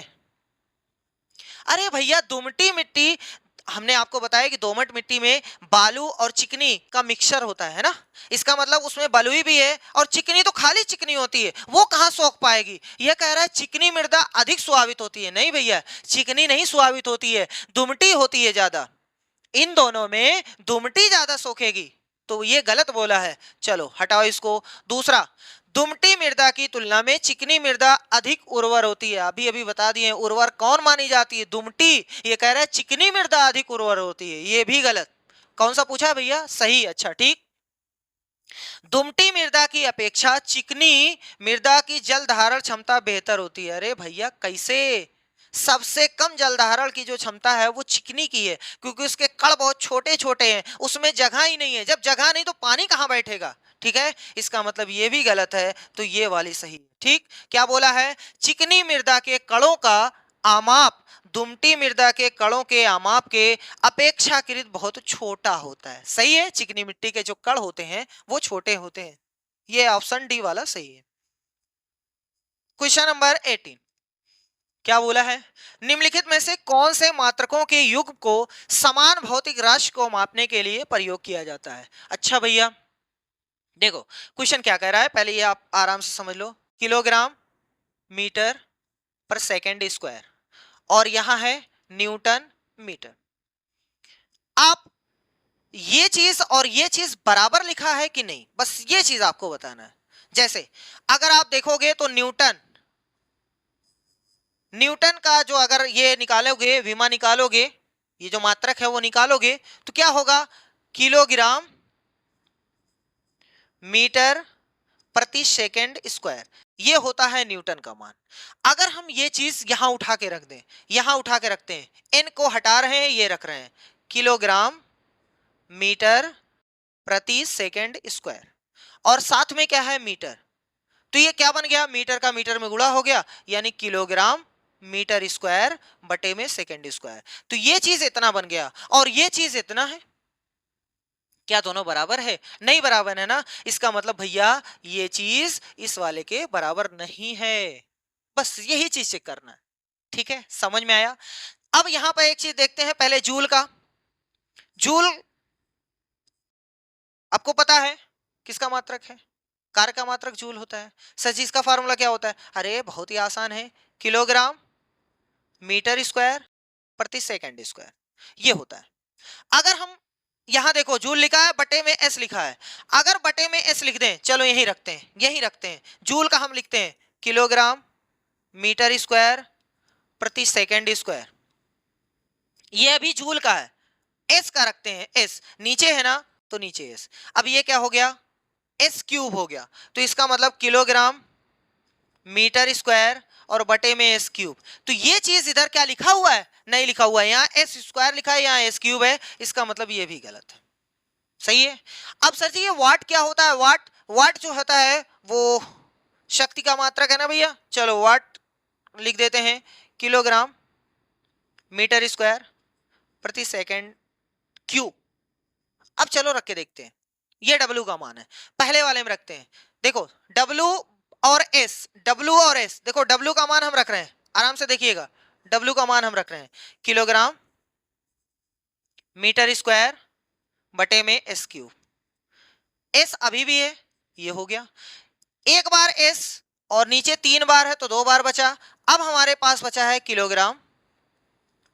अरे भैया, दोमटी मिट्टी, हमने आपको बताया कि दोमट मिट्टी में बालू और चिकनी का मिक्सचर होता है ना, इसका मतलब उसमें बलुई भी है और चिकनी तो खाली चिकनी होती है, वो कहां सोख पाएगी। यह कह रहा है चिकनी मृदा अधिक स्वावित होती है। नहीं भैया, चिकनी नहीं स्वावित होती है, दुमटी होती है ज्यादा। इन दोनों में दुमटी ज्यादा सोखेगी, तो ये गलत बोला है। चलो हटाओ इसको। दूसरा, दुमटी मृदा की तुलना में चिकनी मृदा अधिक उर्वर होती है। अभी अभी बता दिए उर्वर कौन मानी जाती है, दुमटी। ये कह रहा है चिकनी मृदा अधिक उर्वर होती है, ये भी गलत। कौन सा पूछा भैया, सही, अच्छा ठीक। दुमटी मृदा की अपेक्षा चिकनी मृदा की जल धारण क्षमता बेहतर होती है। अरे भैया कैसे, सबसे कम जल धारण की जो क्षमता है वो चिकनी की है, क्योंकि उसके कण बहुत छोटे छोटे हैं, उसमें जगह ही नहीं है। जब जगह नहीं तो पानी कहां बैठेगा। ठीक है, इसका मतलब ये भी गलत है, तो ये वाली सही है। ठीक, क्या बोला है, चिकनी मृदा के कणों का आमाप दुमटी मृदा के कणों के आमाप के अपेक्षाकृत बहुत छोटा होता है। सही है, चिकनी मिट्टी के जो कण होते हैं वो छोटे होते हैं। ये ऑप्शन डी वाला सही है। क्वेश्चन नंबर 18, क्या बोला है, निम्नलिखित में से कौन से मात्रकों के युग्म को समान भौतिक राशि को मापने के लिए प्रयोग किया जाता है। अच्छा भैया देखो, क्वेश्चन क्या कह रहा है, पहले ये आप आराम से समझ लो। किलोग्राम मीटर पर सेकेंड स्क्वायर, और यहां है न्यूटन मीटर। आप ये चीज और ये चीज बराबर लिखा है कि नहीं, बस ये चीज आपको बताना है। जैसे अगर आप देखोगे तो न्यूटन का जो अगर ये निकालोगे, विमा निकालोगे, ये जो मात्रक है वो निकालोगे तो क्या होगा, किलोग्राम मीटर प्रति सेकंड स्क्वायर, ये होता है न्यूटन का मान। अगर हम ये चीज यहां उठा के रख दें, यहां उठा के रखते हैं, एन को हटा रहे हैं, ये रख रहे हैं किलोग्राम मीटर प्रति सेकंड स्क्वायर, और साथ में क्या है मीटर, तो ये क्या बन गया, मीटर का मीटर में गुणा हो गया, यानी किलोग्राम मीटर स्क्वायर बटे में सेकंड स्क्वायर। तो ये चीज इतना बन गया और ये चीज इतना है। क्या दोनों बराबर है? नहीं बराबर है ना, इसका मतलब भैया ये चीज इस वाले के बराबर नहीं है। बस यही चीज चेक करना है, ठीक है, समझ में आया। अब यहां पर एक चीज देखते हैं पहले, जूल का। जूल आपको पता है किसका मात्रक है? कार्य का मात्रक जूल होता है। सर जी इसका फार्मूला क्या होता है? अरे बहुत ही आसान है, किलोग्राम मीटर स्क्वायर प्रति सेकंड स्क्वायर, ये होता है। अगर हम यहां देखो जूल लिखा है, बटे में एस लिखा है, अगर बटे में एस लिख दें, चलो यही रखते हैं, यही रखते हैं, जूल का हम लिखते हैं किलोग्राम मीटर स्क्वायर प्रति सेकंड स्क्वायर, ये अभी जूल का है। एस का रखते हैं, एस नीचे है ना, तो नीचे एस। अब ये क्या हो गया, एस क्यूब हो गया, तो इसका मतलब किलोग्राम मीटर स्क्वायर और बटे में एस क्यूब। तो ये चीज इधर क्या लिखा हुआ है? नहीं लिखा हुआ है, यहाँ एस स्क्वायर लिखा है, यहाँ एस क्यूब है, इसका मतलब ये भी गलत है। सही है। अब सर जी ये वाट क्या होता है? वाट, वाट जो होता है वो शक्ति का मात्रक है ना भैया, चलो वाट लिख देते हैं किलोग्राम मीटर स्क्वायर प्रति सेकंड क्यूब। अब चलो रख के देखते हैं, ये W का मान है, पहले वाले में रखते हैं। देखो W और S, W और S, देखो W का मान हम रख रहे हैं, आराम से देखिएगा, W का मान हम रख रहे हैं किलोग्राम मीटर स्क्वायर बटे में S क्यूब। S अभी भी है, ये हो गया, एक बार S और नीचे 3 बार है तो 2 बार बचा। अब हमारे पास बचा है किलोग्राम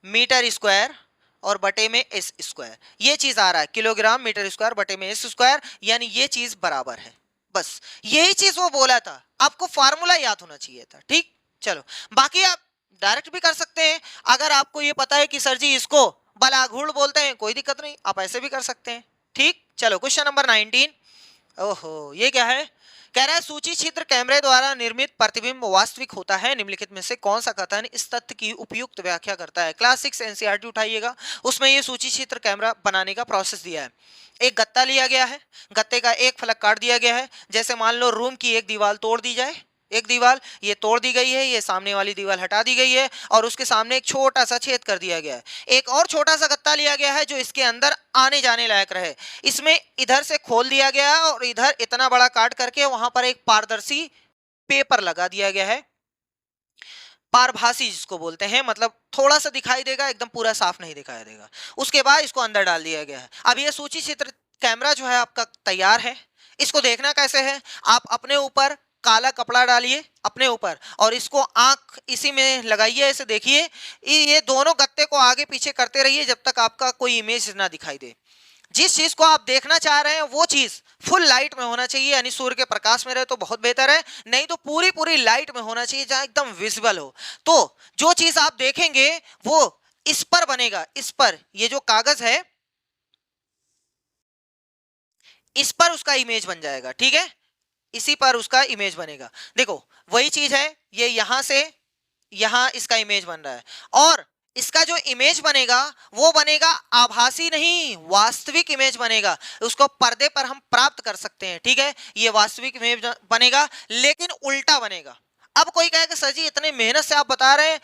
मीटर स्क्वायर और बटे में एस स्क्वायर, ये चीज आ रहा है किलोग्राम मीटर स्क्वायर बटे में एस स्क्वायर, यानी ये चीज बराबर है। बस यही चीज वो बोला था, आपको फार्मूला याद होना चाहिए था, ठीक। चलो बाकी आप डायरेक्ट भी कर सकते हैं, अगर आपको ये पता है कि सर जी इसको बलाघूर्ण बोलते हैं, कोई दिक्कत नहीं, आप ऐसे भी कर सकते हैं, ठीक। चलो क्वेश्चन नंबर 19। ओहो ये क्या है, कह रहा है सूची छिद्र कैमरे द्वारा निर्मित प्रतिबिंब वास्तविक होता है, निम्नलिखित में से कौन सा कथन इस तथ्य की उपयुक्त व्याख्या करता है। क्लास 6 एनसीईआरटी उठाइएगा, उसमें ये सूची छिद्र कैमरा बनाने का प्रोसेस दिया है। एक गत्ता लिया गया है, गत्ते का एक फलक काट दिया गया है, जैसे मान लो रूम की एक दीवार तोड़ दी जाए, एक दीवार ये तोड़ दी गई है, ये सामने वाली दीवार हटा दी गई है और उसके सामने एक छोटा सा छेद कर दिया गया है। एक और छोटा सा गत्ता लिया गया है जो इसके अंदर आने जाने लायक रहे, इसमें इधर से खोल दिया गया है और इधर इतना बड़ा काट करके वहां पर एक पारदर्शी पेपर लगा दिया गया है, पारभासी जिसको बोलते हैं, मतलब थोड़ा सा दिखाई देगा, एकदम पूरा साफ नहीं दिखाई देगा। उसके बाद इसको अंदर डाल दिया गया है। अब ये सूची चित्र कैमरा जो है आपका तैयार है। इसको देखना कैसे है, आप अपने ऊपर काला कपड़ा डालिए अपने ऊपर और इसको आंख इसी में लगाइए, ऐसे देखिए, ये दोनों गत्ते को आगे पीछे करते रहिए जब तक आपका कोई इमेज ना दिखाई दे। जिस चीज को आप देखना चाह रहे हैं वो चीज फुल लाइट में होना चाहिए, यानी सूर्य के प्रकाश में रहे तो बहुत बेहतर है, नहीं तो पूरी पूरी लाइट में होना चाहिए जहां एकदम विजिबल हो। तो जो चीज आप देखेंगे वो इस पर बनेगा, इस पर, ये जो कागज है इस पर उसका इमेज बन जाएगा, ठीक है, इसी पर उसका इमेज बनेगा। देखो वही चीज है, ये यहां से यहां इसका इमेज बन रहा है और इसका जो इमेज बनेगा वो बनेगा आभासी नहीं, वास्तविक इमेज बनेगा, उसको पर्दे पर हम प्राप्त कर सकते हैं, ठीक है, ये वास्तविक इमेज बनेगा, लेकिन उल्टा बनेगा। अब कोई कहेगा सर जी इतने मेहनत से आप बता रहे हैं,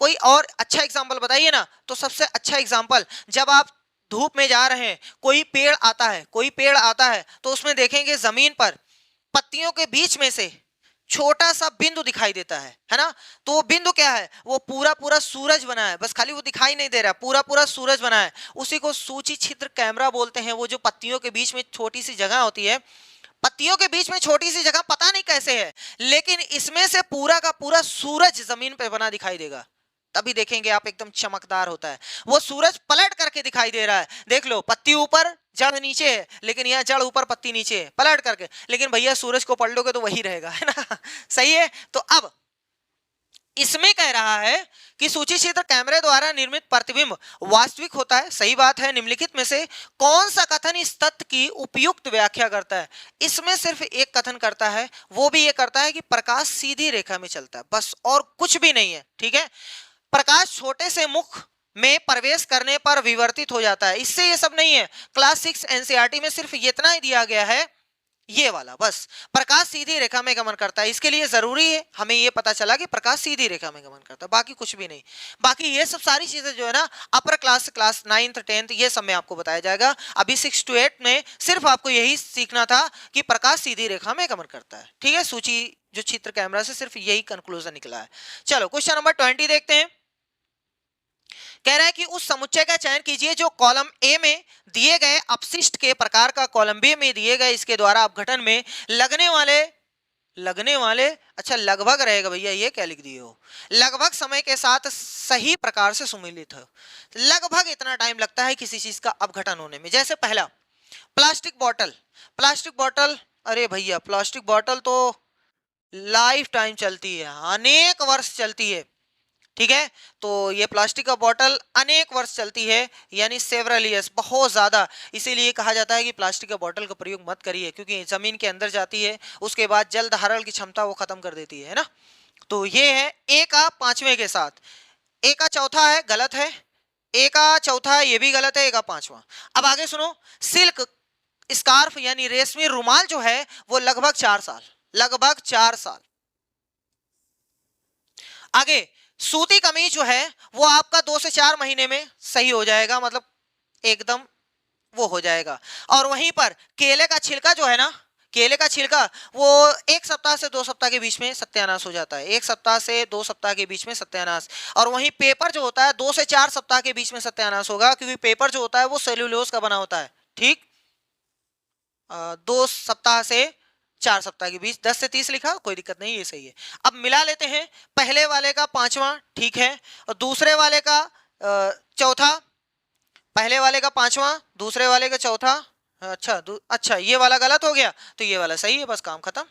कोई और अच्छा एग्जाम्पल बताइए ना। तो सबसे अच्छा एग्जाम्पल, जब आप धूप में जा रहे हैं, कोई पेड़ आता है, कोई पेड़ आता है तो उसमें देखेंगे जमीन पर पत्तियों के बीच में से छोटा सा बिंदु दिखाई देता है ना, तो वो बिंदु क्या है, वो पूरा पूरा सूरज बना है, बस खाली वो दिखाई नहीं दे रहा, पूरा पूरा सूरज बना है, उसी को सूची छिद्र कैमरा बोलते हैं। वो जो पत्तियों के बीच में छोटी सी जगह होती है, पत्तियों के बीच में छोटी सी जगह पता नहीं कैसे है, लेकिन इसमें से पूरा का पूरा सूरज जमीन पे बना दिखाई देगा, तभी देखेंगे आप एकदम चमकदार होता है। वो सूरज पलट करके दिखाई दे रहा है, देख लो पत्ती ऊपर जड़ नीचे है, लेकिन यहाँ जड़ ऊपर पत्ती नीचे है, पलट करके। लेकिन भैया सूरज को पलटोगे तो वही रहेगा, है ना। सही है। तो अब इसमें कह रहा है कि सूची क्षेत्र कैमरे द्वारा निर्मित प्रतिबिंब वास्तविक होता है। सही बात है। निम्नलिखित में से कौन सा कथन इस तथ्य की उपयुक्त व्याख्या करता है? इसमें सिर्फ एक कथन करता है, वो भी ये करता है कि प्रकाश सीधी रेखा में चलता है, बस और कुछ भी नहीं है। ठीक है। प्रकाश छोटे से मुख में प्रवेश करने पर विवर्तित हो जाता है, इससे ये सब नहीं है। क्लास 6 एनसीईआरटी में सिर्फ इतना ही दिया गया है, ये वाला बस। प्रकाश सीधी रेखा में गमन करता है, इसके लिए जरूरी है हमें ये पता चला कि प्रकाश सीधी रेखा में गमन करता है, बाकी कुछ भी नहीं। बाकी ये सब सारी चीजें जो है ना अपर क्लास से क्लास 9th 10th ये सब में आपको बताया जाएगा। अभी 6 to 8 में सिर्फ आपको यही सीखना था कि प्रकाश सीधी रेखा में गमन करता है। ठीक है। सूची जो चित्र कैमरा से सिर्फ यही कंक्लूजन निकला है। चलो क्वेश्चन नंबर 20 देखते हैं। कह रहा है कि उस समुच्चय का चयन कीजिए जो कॉलम ए में दिए गए अपशिष्ट के प्रकार का कॉलम बी में दिए गए इसके द्वारा अपघटन में लगने वाले अच्छा लगभग रहेगा भैया, ये क्या लिख दिए हो, लगभग समय के साथ सही प्रकार से सुमिलित है। लगभग इतना टाइम लगता है किसी चीज का अपघटन होने में। जैसे पहला प्लास्टिक बॉटल, अरे भैया प्लास्टिक बॉटल तो लाइफ टाइम चलती है, अनेक वर्ष चलती है। ठीक है। तो ये प्लास्टिक का बोतल अनेक वर्ष चलती है, यानी सेवरल ईयर्स, बहुत ज्यादा। इसीलिए कहा जाता है कि प्लास्टिक का बोतल का प्रयोग मत करिए, क्योंकि जमीन के अंदर जाती है, उसके बाद जल धारण की क्षमता वो खत्म कर देती है ना। तो ये है ए का पांचवें के साथ। ए का चौथा है, गलत है। ए का चौथा है, ये भी गलत है। ए का पांचवा। अब आगे सुनो। सिल्क स्कार्फ यानी रेशमी रुमाल जो है वो लगभग 4 साल। आगे सूती कमीज जो है वो आपका 2 से 4 महीने में सही हो जाएगा, मतलब एकदम वो हो जाएगा। और वहीं पर केले का छिलका जो है ना, केले का छिलका वो 1 सप्ताह से 2 सप्ताह के बीच में सत्यानाश हो जाता है, 1 सप्ताह से 2 सप्ताह के बीच में सत्यानाश। और वहीं पेपर जो होता है 2 से 4 सप्ताह के बीच में सत्यानाश होगा, क्योंकि पेपर जो होता है वो सेल्यूलोज का बना होता है। ठीक। 2 सप्ताह से 4 सप्ताह के बीच, 10 से 30 लिखा, कोई दिक्कत नहीं, ये सही है। अब मिला लेते हैं। पहले वाले का पांचवा ठीक है, और दूसरे वाले का चौथा। पहले वाले का पांचवा, दूसरे वाले का चौथा। अच्छा ये वाला गलत हो गया, तो ये वाला सही है, बस काम खत्म।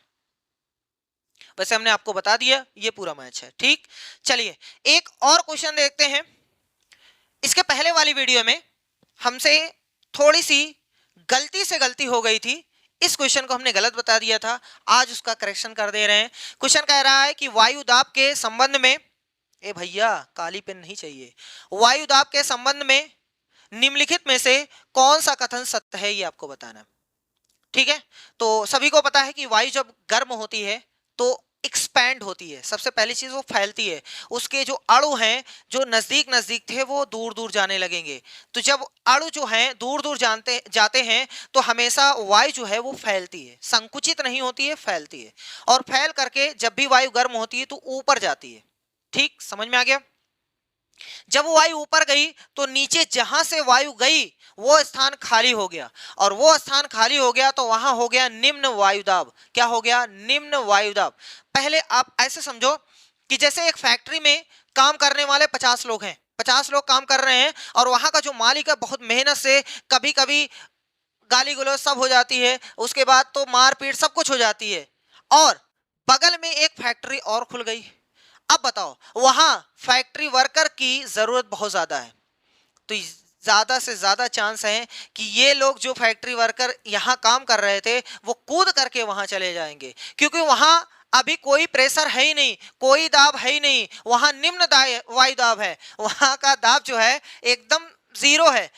वैसे हमने आपको बता दिया ये पूरा मैच है। ठीक। चलिए एक और क्वेश्चन देखते हैं। इसके पहले वाली वीडियो में हमसे थोड़ी सी गलती हो गई थी, इस क्वेश्चन को हमने गलत बता दिया था, आज उसका करेक्शन कर दे रहे हैं। क्वेश्चन कह रहा है कि वायु दाब के संबंध में, ए भैया काली पेन नहीं चाहिए, वायु दाब के संबंध में निम्नलिखित में से कौन सा कथन सत्य है, ये आपको बताना। ठीक है। तो सभी को पता है कि वायु जब गर्म होती है तो एक्सपैंड होती है, सबसे पहली चीज वो फैलती है, उसके जो अणु हैं जो नजदीक नजदीक थे वो दूर दूर जाने लगेंगे। तो जब अणु जो हैं दूर दूर जाते हैं तो हमेशा वायु जो है वो फैलती है, संकुचित नहीं होती है, फैलती है। और फैल करके जब भी वायु गर्म होती है तो ऊपर जाती है। ठीक, समझ में आ गया। जब वायु ऊपर गई तो नीचे जहां से वायु गई वो स्थान खाली हो गया, और वो स्थान खाली हो गया तो वहां हो गया निम्न वायुदाब। क्या हो गया? निम्न वायुदाब। पहले आप ऐसे समझो कि जैसे एक फैक्ट्री में काम करने वाले 50 लोग हैं, 50 लोग काम कर रहे हैं, और वहां का जो मालिक है बहुत मेहनत से, कभी कभी गाली गलौज सब हो जाती है, उसके बाद तो मारपीट सब कुछ हो जाती है, और बगल में एक फैक्ट्री और खुल गई। अब बताओ वहां फैक्ट्री वर्कर की जरूरत बहुत ज्यादा है, तो ज्यादा से ज्यादा चांस है कि ये लोग जो फैक्ट्री वर्कर यहां काम कर रहे थे वो कूद करके वहां चले जाएंगे, क्योंकि वहां अभी कोई प्रेशर है ही नहीं, कोई दाब है ही नहीं, वहां निम्न वायु दाब है, वहां का दाब जो है एकदम जीरो है,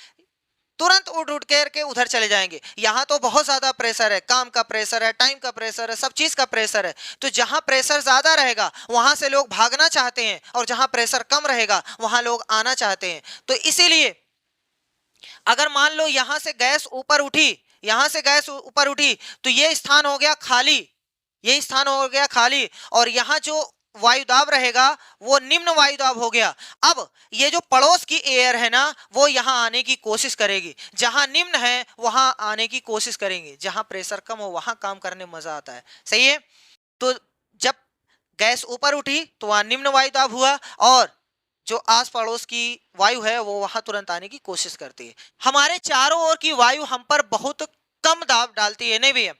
तुरंत उठ करके उधर चले जाएंगे। यहाँ तो बहुत ज्यादा प्रेशर है, काम का प्रेशर है, टाइम का प्रेशर है, सब चीज का प्रेशर है। तो जहां प्रेशर ज्यादा रहेगा वहां से लोग भागना चाहते हैं, और जहां प्रेशर कम रहेगा वहां लोग आना चाहते हैं। तो इसीलिए अगर मान लो यहां से गैस ऊपर उठी, यहां से गैस ऊपर उठी, तो ये स्थान हो गया खाली, ये स्थान हो गया खाली, और यहाँ जो वायुदाब रहेगा वो निम्न वायुदाब हो गया। अब ये जो पड़ोस की एयर है ना वो यहाँ आने की कोशिश करेगी, जहां निम्न है वहां आने की कोशिश करेंगे, जहां प्रेशर कम हो वहां काम करने में मजा आता है। सही है। तो जब गैस ऊपर उठी तो वहां निम्न वायुदाब हुआ, और जो आस पड़ोस की वायु है वो वहां तुरंत आने की कोशिश करती है। हमारे चारों ओर की वायु हम पर बहुत कम दाब डालती है, नहीं भैया,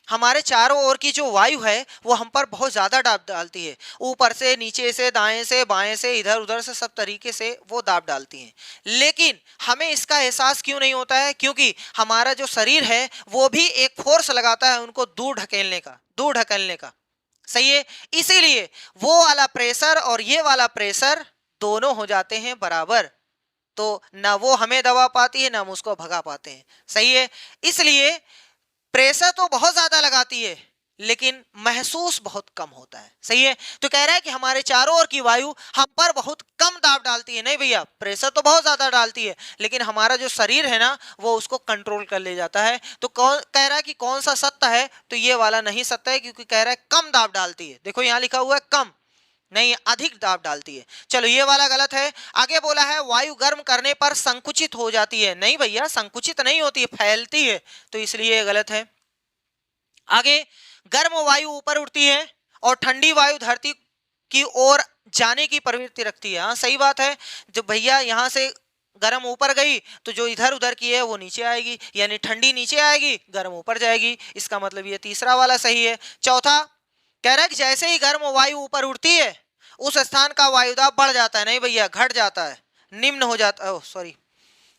हमारे चारों ओर की जो वायु है वो हम पर बहुत ज्यादा दाब डालती है, ऊपर से, नीचे से, दाएं से, बाएं से, इधर उधर से, सब तरीके से वो दाब डालती हैं। लेकिन हमें इसका एहसास क्यों नहीं होता है? क्योंकि हमारा जो शरीर है वो भी एक फोर्स लगाता है उनको दूर ढकेलने का, दूर ढकेलने का, सही है। इसीलिए वो वाला प्रेशर और ये वाला प्रेशर दोनों हो जाते हैं बराबर, तो ना वो हमें दबा पाती है ना हम उसको भगा पाते हैं, सही है। इसलिए प्रेशर तो बहुत ज्यादा लगाती है लेकिन महसूस बहुत कम होता है, सही है। तो कह रहा है कि हमारे चारों ओर की वायु हम पर बहुत कम दाब डालती है, नहीं भैया, प्रेशर तो बहुत ज्यादा डालती है लेकिन हमारा जो शरीर है ना वो उसको कंट्रोल कर ले जाता है। तो कौन कह रहा है कि कौन सा सत्य है? तो ये वाला नहीं सत्य है, क्योंकि कह रहा है कम दाब डालती है। देखो यहाँ लिखा हुआ है कम, नहीं, अधिक दाब डालती है। चलो ये वाला गलत है। आगे बोला है वायु गर्म करने पर संकुचित हो जाती है, नहीं भैया, संकुचित नहीं होती है, फैलती है, तो इसलिए ये गलत है। आगे गर्म वायु ऊपर उठती है और ठंडी वायु धरती की ओर जाने की प्रवृत्ति रखती है। हाँ सही बात है, जब भैया यहाँ से गर्म ऊपर गई तो जो इधर उधर की है वो नीचे आएगी, यानी ठंडी नीचे आएगी, गर्म ऊपर जाएगी। इसका मतलब ये तीसरा वाला सही है। चौथा कह रहा है कि जैसे ही गर्म वायु ऊपर उठती है उस स्थान का वायुदाब बढ़ जाता है, नहीं भैया, घट जाता है, निम्न हो जाता, ओह सॉरी,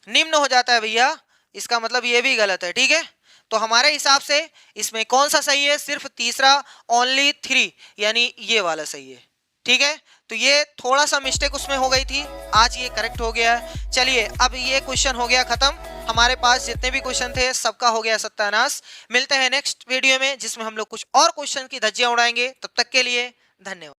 निम्न हो जाता है भैया। इसका मतलब ये भी गलत है, ठीक है। तो हमारे हिसाब से इसमें कौन सा सही है? सिर्फ तीसरा, ओनली 3, यानी ये वाला सही है, ठीक है। तो ये थोड़ा सा मिस्टेक उसमें हो गई थी, आज ये करेक्ट हो गया है। चलिए अब ये क्वेश्चन हो गया खत्म, हमारे पास जितने भी क्वेश्चन थे सबका हो गया सत्यानाश। मिलते हैं नेक्स्ट वीडियो में जिसमें हम लोग कुछ और क्वेश्चन की धज्जियां उड़ाएंगे। तब तक के लिए धन्यवाद।